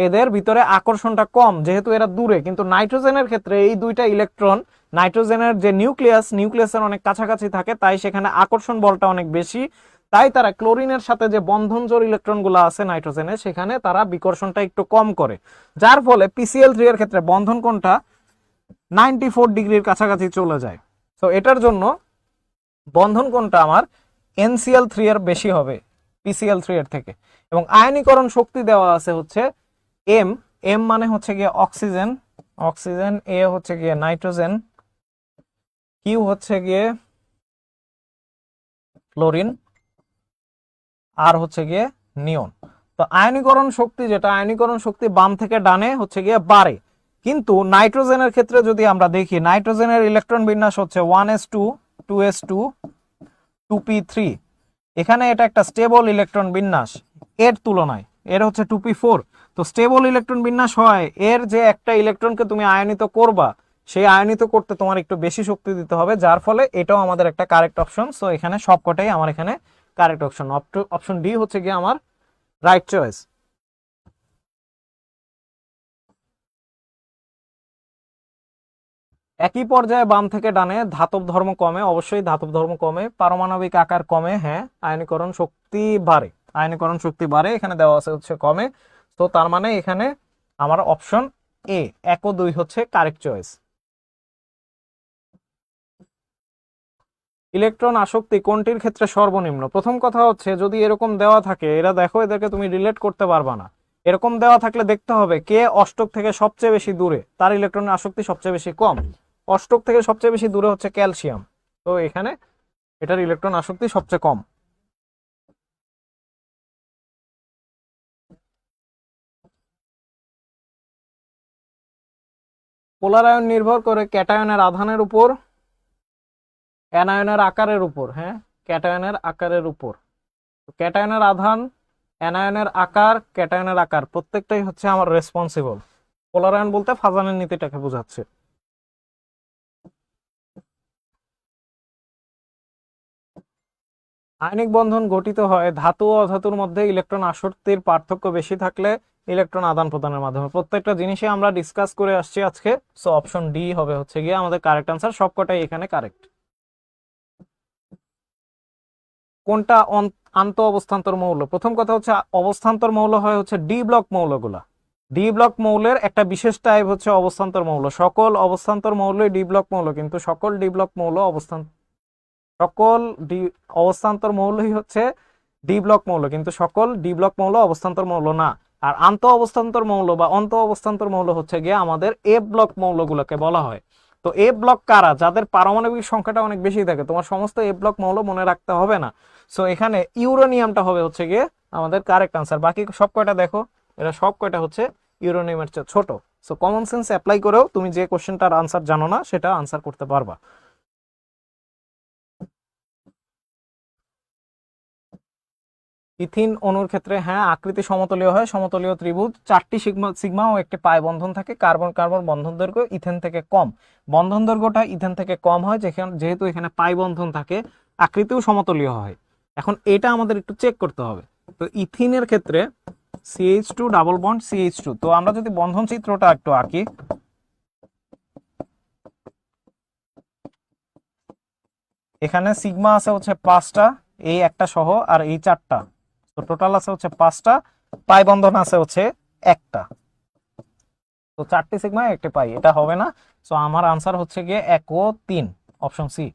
এদের ভিতরে আকর্ষণটা কম, যেহেতু এরা দূরে। কিন্তু নাইট্রোজেনের ক্ষেত্রে এই দুইটা ইলেকট্রন নাইট্রোজেনের যে নিউক্লিয়াসের অনেক কাছাকাছি থাকে, তাই সেখানে আকর্ষণ বলটা অনেক বেশি। তাই তারা ক্লোরিনের সাথে যে বন্ধন জোড় ইলেকট্রনগুলো আছে নাইট্রোজেনের, সেখানে তারা বিকর্ষণটা একটু কম করে, যার ফলে PCl3 এর ক্ষেত্রে বন্ধন কোণটা 94 ডিগ্রির কাছাকাছি চলে যায়। তো এটার জন্য বন্ধন কোণটা আমার NCl3 এর বেশি হবে PCl3 এর থেকে। এবং আয়নীকরণ শক্তি দেওয়া আছে হচ্ছে M, M মানে হচ্ছে গিয়ে অক্সিজেন, A হচ্ছে গিয়ে নাইট্রোজেন, কিউ হচ্ছে গিয়ে ফ্লোরিন, আর হচ্ছে গিয়ে নিয়ন। তো আয়নীকরণ শক্তি, যেটা আয়নীকরণ শক্তি বাম থেকে ডানে হচ্ছে গিয়ে বাড়ে। কিন্তু নাইট্রোজেনের ক্ষেত্রে যদি আমরা দেখি, নাইট্রোজেনের ইলেকট্রন বিন্যাস হচ্ছে 1s2 2s2 2p3। এখানে এটা একটা স্টেবল ইলেকট্রন বিন্যাস এর তুলনায়, এর হচ্ছে 2p4। তো স্টেবল ইলেকট্রন বিন্যাস হয়, এর যে একটা ইলেকট্রনকে তুমি আয়নিত করবা, সেই আয়নিত করতে তোমার একটু বেশি শক্তি দিতে হবে, যার ফলে এটাও আমাদের একটা কারেক্ট অপশন। সো এখানে সবকটাই আমার এখানে কারেক্ট অপশন। অপশন ডি হচ্ছে গিয়ে আমার রাইট চয়েস। একই পর্যায়ে বাম থেকে ডানে ধাতব ধর্ম কমে, অবশ্যই ধাতব ধর্ম কমে, পারমাণবিক আকার কমে, হ্যাঁ আয়নীকরণ শক্তি বাড়ে, আয়নীকরণ শক্তি বাড়ে, এখানে দেওয়া আছে হচ্ছে কমে। তো তার মানে এখানে আমার অপশন এ 1 ও 2 হচ্ছে কারেক্ট চয়েস। ইলেকট্রন আসক্তি কোনটির ক্ষেত্রে সর্বনিম্ন? প্রথম কথা হচ্ছে যদি এরকম দেওয়া থাকে, এরা দেখো এদেরকে তুমি রিলেট করতে পারবা না। এরকম দেওয়া থাকলে দেখতে হবে কে অষ্টক থেকে সবচেয়ে বেশি দূরে, তার ইলেকট্রনের আসক্তি সবচেয়ে বেশি কম। অষ্টক থেকে সবচেয়ে বেশি দূরে হচ্ছে ক্যালসিয়াম, তো এখানে এটার ইলেকট্রন আসক্তি সবচেয়ে কম। পোলার আয়ন নির্ভর করে ক্যাটায়নের আধানের উপর, অ্যানায়নের আকারের উপর। হ্যাঁ, ক্যাটায়নের আকারের উপর। ক্যাটায়নের আধান, অ্যানায়নের আকার, ক্যাটায়নের আকার প্রত্যেকটাই হচ্ছে আমার রেসপন্সিবল। পোলার আয়ন বলতে ফাজানের নীতিটাকে বোঝাচ্ছে। আয়নিক বন্ধন গঠিত হয় ধাতু ও অধাতুর মধ্যে ইলেকট্রন আসক্তির পার্থক্য বেশি থাকলে ইলেকট্রন আদান প্রদানের মাধ্যমে। প্রত্যেকটা জিনিসই আমরা ডিসকাস করে আসছি আজকে। সো অপশন ডি হবে হচ্ছে গিয়ে আমাদের কারেক্ট আনসার, সবকটাই এখানে কারেক্ট। কোনটা আন্ত অবস্থান্তর মৌল? প্রথম কথা হচ্ছে অবস্থান্তর মৌল হয় হচ্ছে ডি ব্লক মৌলগুলা। ডি ব্লক মৌলের একটা বিশেষ টাইপ হচ্ছে অবস্থান্তর মৌল। সকল অবস্থান্তর মৌলই ডি ব্লক মৌল, কিন্তু সকল ডি ব্লক মৌল সকল ডি অবস্থান্তর মৌলই হচ্ছে ডি ব্লক মৌল, কিন্তু সকল ডি ব্লক মৌল অবস্থান্তর মৌল না। আর আন্ত অবস্থান্তর মৌল বা অন্ত অবস্থান্তর মৌল হচ্ছে গিয়ে আমাদের এ ব্লক মৌলগুলোকে বলা হয়। তো এ ব্লক কারা? যাদের পারমাণবিক সংখ্যাটা অনেক বেশি থাকে। তোমার সমস্ত এ ব্লক মৌল মনে রাখতে হবে না। সো এখানে ইউরেনিয়ামটা হবে হচ্ছে গিয়ে আমাদের কারেক্ট আনসার। বাকি সব কয়টা দেখো, এরা সব কয়টা হচ্ছে ইউরেনিয়ামের চেয়ে ছোট। সো কমন সেন্স অ্যাপ্লাই করেও তুমি যে কোশ্চেনটার আনসার জানো না সেটা আনসার করতে পারবা। ইথিন অণুর ক্ষেত্রে হ্যাঁ আকৃতি সমতলীয় হয়, সমতলীয় ত্রিভুজ, 4টি সিগমা সিগমা ও একটি পাই বন্ধন থাকে। কার্বন কার্বন বন্ধন দৈর্ঘ্য ইথেন থেকে কম। বন্ধন দৈর্ঘ্যটা ইথেন থেকে কম হয় যেহেতু এখানে পাই বন্ধন থাকে, আকৃতিও সমতলীয় হয়। এখন এটা আমাদের একটু চেক করতে হবে। তো ইথিনের ক্ষেত্রে CH2 ডাবল বন্ড CH2, তো আমরা যদি বন্ধন চিত্রটা একটু আঁকি, এখানে সিগমা আছে হচ্ছে 5টা, এই একটা সহ আর এই 4টা, তো টোটাল আছে হচ্ছে 5টা, পাই বন্ধন আছে হচ্ছে একটা। তো 4টি সিগমা একটি পাই, এটা হবে না। সো আমার আনসার হচ্ছে গিয়ে 1 ও 3, অপশন সি।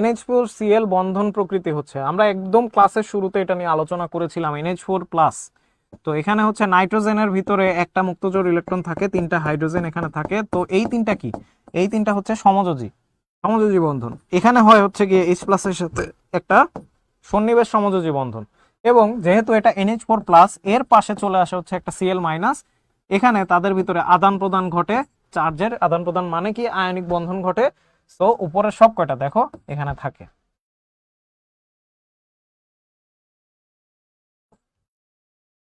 NH4Cl বন্ধন প্রকৃতি হচ্ছে, আমরা একদম ক্লাসের শুরুতে এটা নিয়ে আলোচনা করেছিলাম, NH4+। তো এখানে হচ্ছে নাইট্রোজেনের ভিতরে একটা মুক্তজোড় ইলেকট্রন থাকে, 3টা হাইড্রোজেন এখানে থাকে। তো এই 3টা কি? এই 3টা হচ্ছে সমযোজী, সমযোজী বন্ধন। এখানে হয় হচ্ছে গিয়ে H+ এর সাথে একটা সন্নিবেশ সমযোজী বন্ধন। এবং যেহেতু এটা NH4+, এর পাশে চলে আসে হচ্ছে একটা Cl-, এখানে তাদের ভিতরে আদান প্রদান ঘটে, চার্জের আদান প্রদান মানে কি আয়নিক বন্ধন ঘটে। তো উপরের সব কয়টা দেখো এখানে থাকে।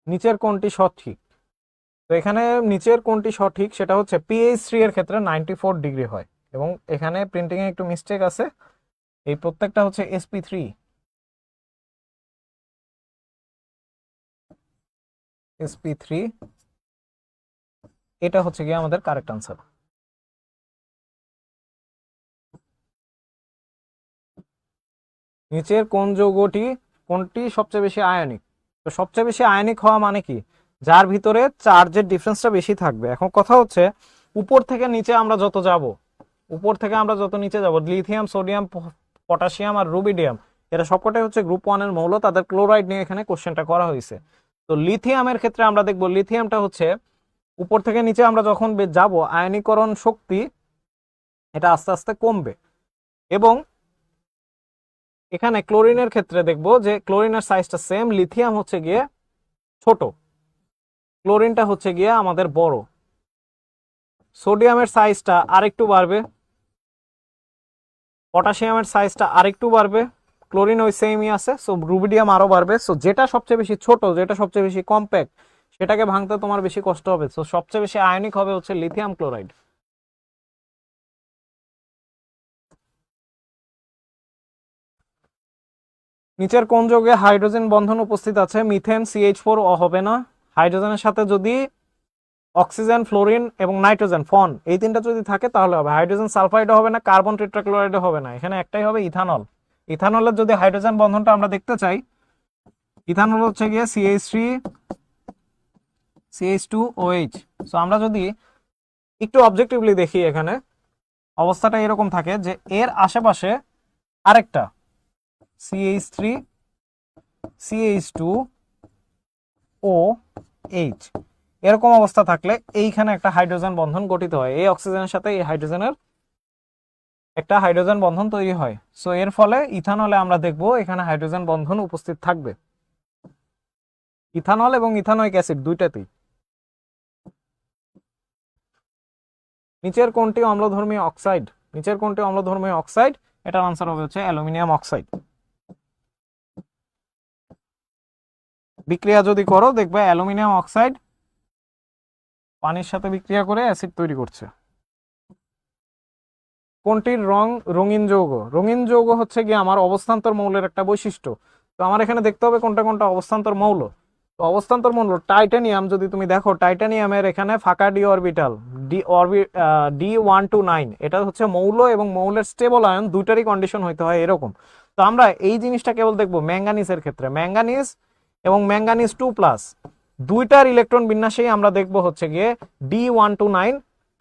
নিচের কোনটি সঠিক? তো এখানে নিচের কোনটি সঠিক সেটা হচ্ছে PH3 এর ক্ষেত্রে 94 ডিগ্রি হয়, এবং এখানে প্রিন্টিং এ একটু মিস্টেক আছে, এই প্রত্যেকটা হচ্ছে sp3। sp3 এটা হচ্ছে গিয়ে আমাদের কারেক্ট আনসার। নিচের কোনটি সবচেয়ে বেশি আয়নিক? তো সবচেয়ে বেশি আয়নিক হওয়া মানে কি? যার ভিতরে চার্জের ডিফারেন্সটা বেশি থাকবে। এখন কথা হচ্ছে উপর থেকে নিচে আমরা যত যাব, উপর থেকে আমরা যত নিচে যাব, লিথিয়াম, সোডিয়াম, পটাশিয়াম আর রুবিডিয়াম, এরা সবকটাই হচ্ছে গ্রুপ 1 এর মৌল। তাদের ক্লোরাইড নিয়ে এখানে কোশ্চেনটা করা হয়েছে। তো লিথিয়ামের ক্ষেত্রে আমরা দেখব লিথিয়ামটা হচ্ছে উপর থেকে নিচে আমরা যখন যাব, আয়নীকরণ শক্তি এটা আস্তে আস্তে কমবে। এবং এখানে ক্লোরিনের ক্ষেত্রে দেখব যে ক্লোরিনের সাইজটা সেম, লিথিয়াম হচ্ছে গিয়ে ছোট, ক্লোরিনটা হচ্ছে গিয়ে আমাদের বড়। সোডিয়ামের সাইজটা আরেকটু বাড়বে, পটাশিয়ামের সাইজটা আরেকটু বাড়বে, ক্লোরিন ওই সেমই আছে। সো রুবিডিয়াম আরো বাড়বে। সো যেটা সবচেয়ে বেশি ছোট, যেটা সবচেয়ে বেশি কম্প্যাক্ট, সেটাকে ভাঙতে তোমার বেশি কষ্ট হবে। সো সবচেয়ে বেশি আয়নিক হবে হচ্ছে লিথিয়াম ক্লোরাইড। নিচের কোন যৌগে হাইড্রোজেন বন্ধন উপস্থিত আছে? মিথেন, CH4 হবে না। হাইড্রোজেনের সাথে যদি অক্সিজেন, ফ্লোরিন এবং নাইট্রোজেন, ফন, এই 3টা যদি থাকে তাহলে হবে। হাইড্রোজেন সালফাইডও হবে না, কার্বন টেট্রাক্লোরাইডও হবে না, এখানে একটাই হবে ইথানল। ইথানলের যদি হাইড্রোজেন বন্ধনটা আমরা দেখতে চাই, ইথানল হচ্ছে গিয়ে CH3 CH2OH, সো আমরা যদি একটু অবজেক্টিভলি দেখি, এখানে অবস্থাটা এরকম থাকে যে এর আশেপাশে আরেকটা CH3 CH2 OH এরকম অবস্থা থাকলে এইখানে একটা হাইড্রোজেন বন্ধন গঠিত হয়, এই অক্সিজেনের সাথে এই হাইড্রোজেনের একটা হাইড্রোজেন বন্ধন তৈরি হয়। সো এর ফলে ইথানলে আমরা দেখব এখানে হাইড্রোজেন বন্ধন উপস্থিত থাকবে, ইথানল এবং ইথানোয়িক অ্যাসিড দুইটাতেই। নিচের কোনটি অম্লধর্মী অক্সাইড? নিচের কোনটি অম্লধর্মী অক্সাইড? এটার আনসার হবে হচ্ছে অ্যালুমিনিয়াম অক্সাইড। বিক্রিয়া যদি করো দেখবে অ্যালুমিনিয়াম অক্সাইড পানির সাথে বিক্রিয়া করে অ্যাসিড তৈরি করছে। কোনটির রঙিন যৌগ? রঙিন যৌগ হচ্ছে কি আমার অবস্থান্তর মৌলের একটা বৈশিষ্ট্য। তো আমার এখানে দেখতে হবে কোনটা কোনটা অবস্থান্তর মৌল। তো অবস্থান্তর মৌল টাইটানিয়াম, যদি তুমি দেখো টাইটানিয়ামের এখানে ফাঁকা ডি অরবিটাল D129, এটা হচ্ছে মৌল এবং মৌলের স্টেবল আয়ন দুইটারই কন্ডিশন হইতে হয় এরকম। তো আমরা এই জিনিসটা কেবল দেখবো ম্যাঙ্গানিজের ক্ষেত্রে, ম্যাঙ্গানিজ এবং ম্যাঙ্গানিজ 2+, দুইটার ইলেকট্রন বিন্যাসেই আমরা দেখবো হচ্ছে গিয়ে D129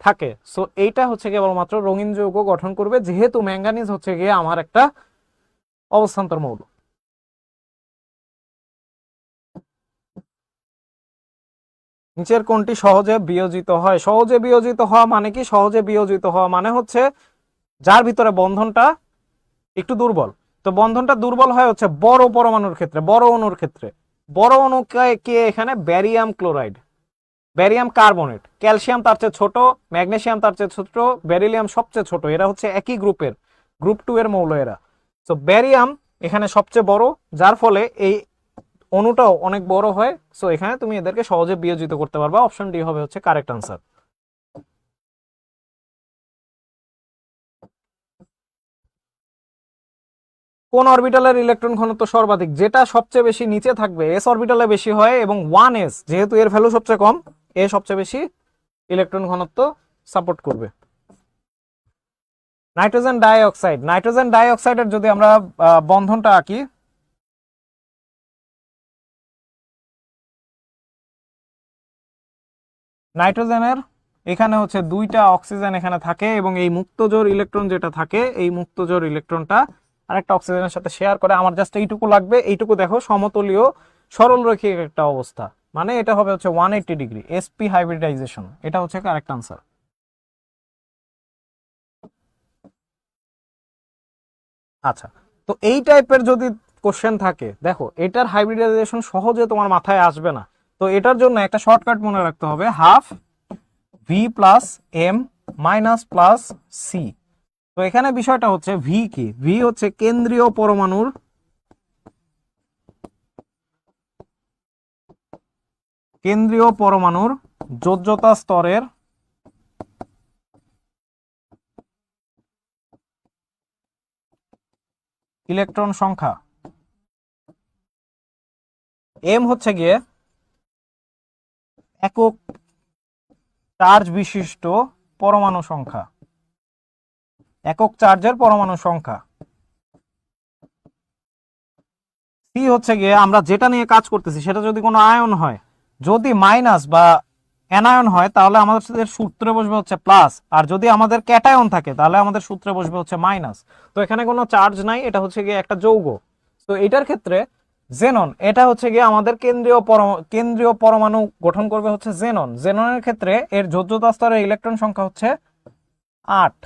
থাকে। সো এইটা হচ্ছে কেবলমাত্র রঙিন যৌগ গঠন করবে, যেহেতু ম্যাঙ্গানিজ হচ্ছে গিয়ে আমার একটা অবস্থান্তর মৌল। নিচের কোনটি সহজে বিয়োজিত হয়? সহজে বিয়োজিত হওয়া মানে কি? সহজে বিয়োজিত হওয়া মানে হচ্ছে যার ভিতরে বন্ধনটা একটু দুর্বল। তো বন্ধনটা দুর্বল হয় হচ্ছে বড় পরমাণুর ক্ষেত্রে, বড় অণুর ক্ষেত্রে। বড় অণুকে কে এখানে ব্যারিয়াম ক্লোরাইড, ব্যারিয়াম কার্বনেট, ক্যালসিয়াম তার চেয়ে ছোট, ম্যাগনেসিয়াম তার চেয়ে ছোট, বেরিলিয়াম সবচেয়ে ছোট, এরা হচ্ছে একই গ্রুপের, গ্রুপ 2 এর মৌল এরা। তো ব্যারিয়াম এখানে সবচেয়ে বড়, যার ফলে এই অণুটাও অনেক বড় হয়। সো এখানে তুমি এদেরকে সহজে বিয়োজিত করতে পারবা। অপশন ডি হবে হচ্ছে কারেক্ট আনসার। কোন অরবিটালের ইলেকট্রন ঘনত্ব সর্বাধিক? যেটা সবচেয়ে বেশি নিচে থাকবে এস অরবিটালে বেশি হয়, এবং 1s যেহেতু এর ভ্যালু সবচেয়ে কম, এ সবচেয়ে বেশি ইলেকট্রন ঘনত্ব সাপোর্ট করবে। নাইট্রোজেন ডাইঅক্সাইড, নাইট্রোজেন ডাইঅক্সাইডের যদি আমরা বন্ধনটা আঁকি, নাইট্রোজেনের এখানে হচ্ছে দুইটা অক্সিজেন এখানে থাকে, এবং এই মুক্তজোড় ইলেকট্রন যেটা থাকে, এই মুক্তজোড় ইলেকট্রনটা আরেকটা অক্সিজেনের সাথে শেয়ার করে। আমার জাস্ট এইটুকু লাগবে, এইটুকু দেখো সমতলীয় সরলরৈখিক একটা অবস্থা, মানে এটা হবে হচ্ছে 180 ডিগ্রি sp হাইব্রিডাইজেশন। এটা হচ্ছে কারেক্ট আনসার। আচ্ছা, তো এই টাইপের যদি কোশ্চেন থাকে, দেখো এটার হাইব্রিডাইজেশন সহজে তোমার মাথায় আসবে না। তো এটার জন্য একটা শর্টকাট মনে রাখতে হবে, half v plus m minus plus c. তো এখানে বিষয়টা হচ্ছে ভি কি? ভি হচ্ছে কেন্দ্রীয় পরমাণুর যোজ্যতা স্তরের ইলেকট্রন সংখ্যা। এম হচ্ছে গিয়ে একক চার্জ বিশিষ্ট পরমাণু সংখ্যা, একক চার্জের পরমাণু সংখ্যা। সি হচ্ছে গিয়ে আমরা যেটা নিয়ে কাজ করতেছি সেটা যদি কোনো আয়ন হয়, যদি মাইনাস বা অ্যানায়ন হয় তাহলে আমাদের সূত্রে বসবে হচ্ছে প্লাস, আর যদি আমাদের ক্যাটায়ন থাকে তাহলে আমাদের সূত্রে বসবে হচ্ছে মাইনাস। তো এখানে কোনো চার্জ নাই, এটা হচ্ছে গিয়ে একটা যৌগ। তো এটার ক্ষেত্রে জেনন, এটা হচ্ছে গিয়ে আমাদের কেন্দ্রীয় পরমাণু গঠন করবে হচ্ছে জেনন। জেননের ক্ষেত্রে এর যোজ্যতা স্তরের ইলেকট্রন সংখ্যা হচ্ছে 8।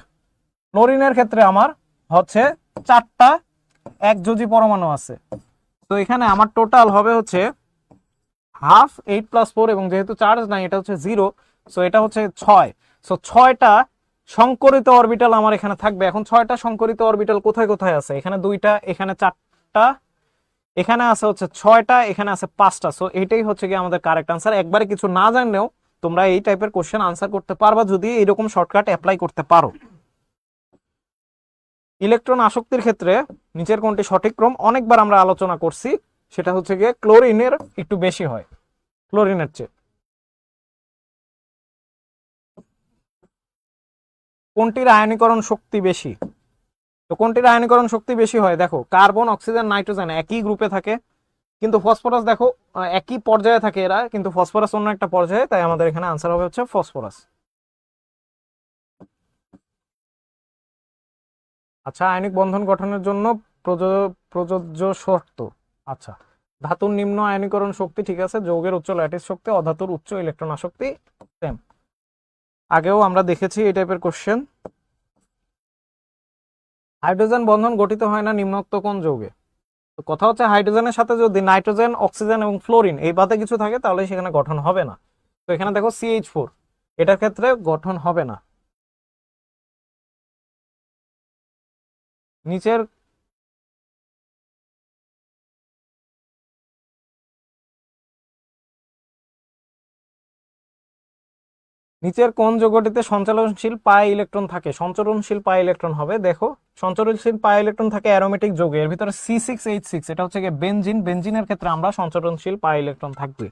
ক্লোরিনের ক্ষেত্রে আমার হচ্ছে 4টা একযোজী পরমাণু আছে। তো এখানে আমার টোটাল হবে হচ্ছে হাফ 8+4, এবং যেহেতু চার্জ নাই এটা হচ্ছে 0, সো এটা হচ্ছে 6। সো 6টা সংকরিত অরবিটাল আমার এখানে থাকবে। এখন 6টা সংকরিত অরবিটাল কোথায় কোথায় আছে? এখানে 2টা, এখানে 4টা, এখানে আছে হচ্ছে 6টা, এখানে আছে 5টা। সো এটাই হচ্ছে কি আমাদের কারেক্ট আনসার। একবারে কিছু না জানলেও তোমরা এই টাইপের কোশ্চেন আনসার করতে পারবা যদি এরকম শর্টকাট অ্যাপ্লাই করতে পারো। ইলেকট্রন আসক্তির ক্ষেত্রে নিচের কোনটি সঠিক ক্রম? অনেকবার আমরা আলোচনা করছি, সেটা হচ্ছে গিয়ে ক্লোরিনের একটু বেশি হয় ক্লোরিনের চেয়ে। কোনটির আয়নীকরণ শক্তি বেশি? তো কোনটির আয়নীকরণ শক্তি বেশি হয়? দেখো কার্বন, অক্সিজেন, নাইট্রোজেন একই গ্রুপে থাকে, কিন্তু ফসফরাস দেখো একই পর্যায়ে থাকে এরা, কিন্তু ফসফরাস অন্য একটা পর্যায়ে, তাই আমাদের এখানে আনসার হবে হচ্ছে ফসফরাস। আচ্ছা, আয়নিক বন্ধন গঠনের জন্য প্রযোজ্য শর্ত। আচ্ছা, ধাতুর নিম্ন আয়নীকরণ শক্তি, ঠিক আছে, যৌগের উচ্চ ল্যাটিস শক্তি, অধাতুর উচ্চ ইলেকট্রন আসক্তি, সেম, আগেও আমরা দেখেছি এই টাইপের কোশ্চেন। হাইড্রোজেন বন্ধন গঠিত হয় না নিম্নোক্ত কোন যৌগে? তো কথা হচ্ছে হাইড্রোজেনের সাথে যদি নাইট্রোজেন, অক্সিজেন এবং ফ্লোরিন এই বাদে কিছু থাকে তাহলে সেখানে গঠন হবে না। তো এখানে দেখো CH4, এটার ক্ষেত্রে গঠন হবে না। নিচের নিচের কোন যৌগটিতে সঞ্চালনশীল পাই ইলেকট্রন থাকে? সঞ্চরণশীল পাই ইলেকট্রন হবে, দেখো সঞ্চরণশীল পাই ইলেকট্রন থাকে অ্যারোমেটিক যৌগে, এর ভিতরে C6H6, এটা হচ্ছে গিয়ে বেনজিন, বেনজিনের ক্ষেত্রে আমরা সঞ্চরণশীল পাই ইলেকট্রন থাকবে।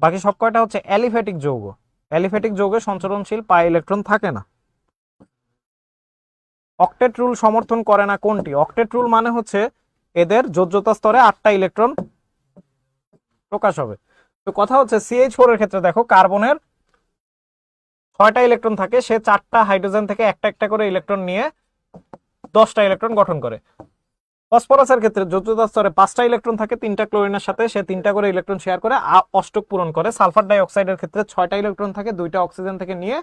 বাকি সব কয়টা হচ্ছে অ্যালিফ্যাটিক যৌগ, অ্যালিফ্যাটিক যৌগে সঞ্চরণশীল পাই ইলেকট্রন থাকে না। অক্টেট রুল সমর্থন করে না কোনটি? অক্টেট রুল মানে হচ্ছে এদের যোজ্যতা স্তরে 8টা ইলেকট্রন প্রকাশ হবে। তো কথা হচ্ছে CH4 এর ক্ষেত্রে দেখো কার্বনের 6টা ইলেকট্রন থাকে, সে 4টা হাইড্রোজেন থেকে একটা একটা করে ইলেকট্রন নিয়ে 10টা ইলেকট্রন গঠন করে। ফসফরাসের ক্ষেত্রে যোজ্যতা স্তরে 5টা ইলেকট্রন থাকে, 3টা ক্লোরিনের সাথে, সে 3টা করে ইলেকট্রন শেয়ার করে অষ্টক পূরণ করে। সালফার ডাই অক্সাইডের ক্ষেত্রে 6টা ইলেকট্রন থাকে, 2টা অক্সিজেন থেকে নিয়ে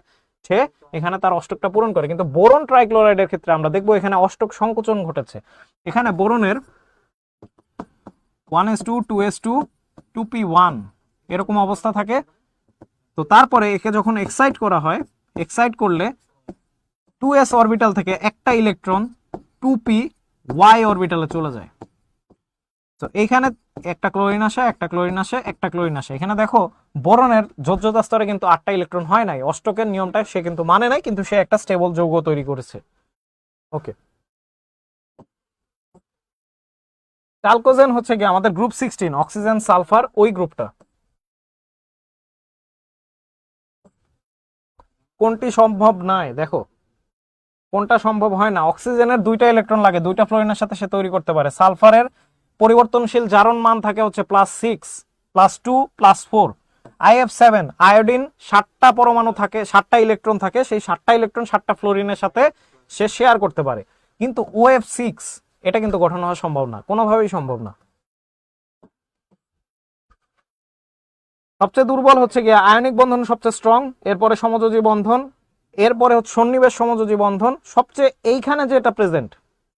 সে এখানে তার অষ্টকটা পূরণ করে। কিন্তু বোরন ট্রাইক্লোরাইডের ক্ষেত্রে আমরা দেখবো এখানে অষ্টক সংকোচন ঘটেছে। এখানে বোরনের 1s2 2s2 2p1 এরকম অবস্থা থাকে। তো তারপরে একে যখন এক্সাইট করা হয়, এক্সাইট করলে 2s অরবিটাল থেকে একটা ইলেকট্রন 2p অরবিটালে চলে যায়। তো এইখানে একটা ক্লোরিন আসে, একটা ক্লোরিন আসে, একটা ক্লোরিন আসে। এখানে দেখো বোরনের যোজ্যতা স্তরে কিন্তু 8টা ইলেকট্রন হয় নাই, অষ্টকের নিয়মটা সে কিন্তু মানে নাই, কিন্তু সে একটা স্টেবল যৌগ তৈরি করেছে। ওকে, চালকোজেন হচ্ছে কি আমাদের গ্রুপ 16, অক্সিজেন সালফার ওই গ্রুপটা। কোনটি সম্ভব নয়? দেখো কোনটা সম্ভব হয় না? অক্সিজেনের 2টা ইলেকট্রন লাগে, 2টা ফ্লোরিনের সাথে সে তৈরি করতে পারে। সালফারের পরিবর্তনশীল জারণ মান থাকে হচ্ছে +6 +2 +4। IF7 আয়োডিন 7টা পরমাণু থাকে, 7টা ইলেকট্রন থাকে, সেই 7টা ইলেকট্রন 7টা ফ্লোরিনের সাথে সে শেয়ার করতে পারে। কিন্তু OF6 এটা কিন্তু গঠন হওয়া সম্ভব না, কোনোভাবেই সম্ভব না। সবচেয়ে দুর্বল হচ্ছে গিয়ে আয়নিক বন্ধন সবচেয়ে স্ট্রং, এরপরে সমযোজী বন্ধন, এরপরে হচ্ছে সন্নিবেশ সমযোজী বন্ধন। সবচেয়ে এইখানে যেটা প্রেজেন্ট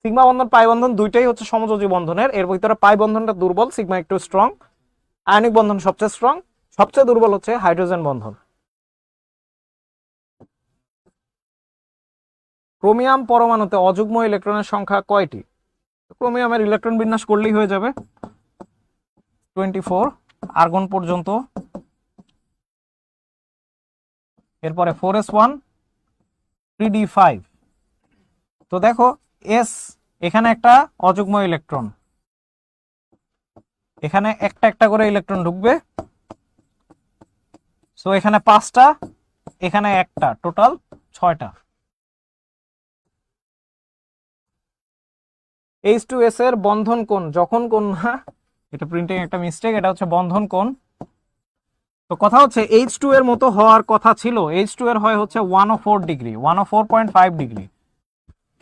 সিগমা বন্ধন পাই বন্ধন দুইটাই হচ্ছে সমযোজী বন্ধনের, এর ভিতরে পাই বন্ধনটা দুর্বল, সিগমা একটু স্ট্রং। আয়নিক বন্ধন সবচেয়ে স্ট্রং, সবচেয়ে দুর্বল হচ্ছে হাইড্রোজেন বন্ধন। ক্রোমিয়াম পরমাণুতে অযুগ্ম ইলেকট্রনের সংখ্যা কয়টি? ক্রোমিয়ামের ইলেকট্রন বিন্যাস করলেই হয়ে যাবে, 24 আর্গন পর্যন্ত। এরপরে 4s1 3d5। তো দেখো এস এখানে একটা অযুগ্ম ইলেকট্রন, এখানে একটা একটা করে ইলেকট্রন ঢুকবে। সো এখানে 5টা, এখানে একটা, টোটাল 6টা। H2S এর বন্ধন কোণ যখন কোণ না, এটা প্রিন্টিং একটা মিস্টেক, এটা হচ্ছে বন্ধন কোণ। তো কথা হচ্ছে H2 এর মতো হওয়ার কথা ছিল, H2 এর হয় হচ্ছে 104 ডিগ্রি, 104.5 ডিগ্রি।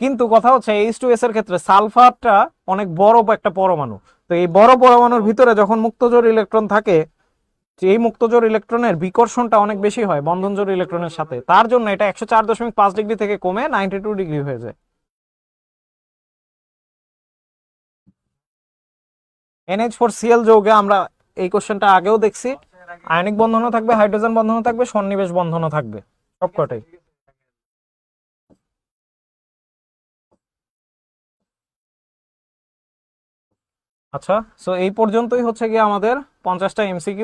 কিন্তু কথা হচ্ছে H2S এর ক্ষেত্রে সালফারটা অনেক বড় একটা পরমাণু। তো এই বড় পরমাণুর ভিতরে যখন মুক্তজোড় ইলেকট্রন থাকে, এই মুক্তজোড় ইলেকট্রনের বিকর্ষণটা অনেক বেশি হয় বন্ধনজোড় ইলেকট্রনের সাথে, তার জন্য এটা 104.5 ডিগ্রি থেকে কমে 92 ডিগ্রি হয়ে যায়। NH4Cl যৌগে আমরা এই কোশ্চেনটা আগেও দেখছি, আয়নিক বন্ধনও থাকবে, হাইড্রোজেন বন্ধনও থাকবে, সন্নিবেশ বন্ধনও থাকবে, সবকটাই। আচ্ছা, সো এই পর্যন্তই হচ্ছে গিয়ে আমাদের 50টা MCQ।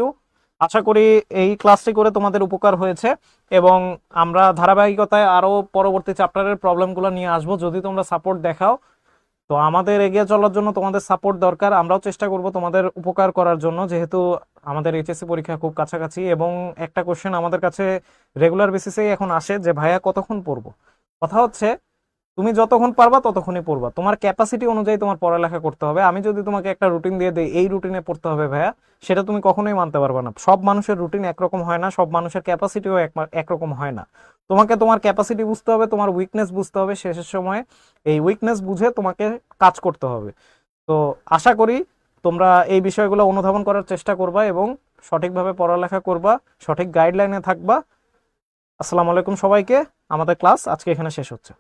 আশা করি এই ক্লাসটি করে তোমাদের উপকার হয়েছে, এবং আমরা ধারাবাহিকতায় আরো পরবর্তী চ্যাপ্টারের প্রবলেমগুলো নিয়ে আসবো যদি তোমরা সাপোর্ট দেখাও। তো আমাদের এগিয়ে চলার জন্য তোমাদের সাপোর্ট দরকার, আমরাও চেষ্টা করব তোমাদের উপকার করার জন্য, যেহেতু আমাদের HSC পরীক্ষা খুব কাছাকাছি। এবং একটা কোশ্চেন আমাদের কাছে রেগুলার বেসিসেই এখন আসে যে ভাইয়া কতক্ষণ পড়বো। কথা হচ্ছে তুমি যতক্ষণ পারবা ততক্ষণই পড়বা, তোমার ক্যাপাসিটি অনুযায়ী তোমার পড়ালেখা করতে হবে। আমি যদি তোমাকে একটা রুটিন দিয়ে দেই এই রুটিনে পড়তে হবে ভাইয়া, সেটা তুমি কখনোই মানতে পারবে না। সব মানুষের রুটিন একরকম হয় না, সব মানুষের ক্যাপাসিটিও একরকম হয় না। তোমাকে তোমার ক্যাপাসিটি বুঝতে হবে, তোমার উইকনেস বুঝতে হবে, শেষের সময় এই উইকনেস বুঝে তোমাকে কাজ করতে হবে। তো আশা করি তোমরা এই বিষয়গুলো অনুধাবন করার চেষ্টা করবা এবং সঠিকভাবে পড়ালেখা করবা, সঠিক গাইডলাইনে থাকবা। আসসালামু আলাইকুম সবাইকে। আমাদের ক্লাস আজকে এখানে শেষ হচ্ছে।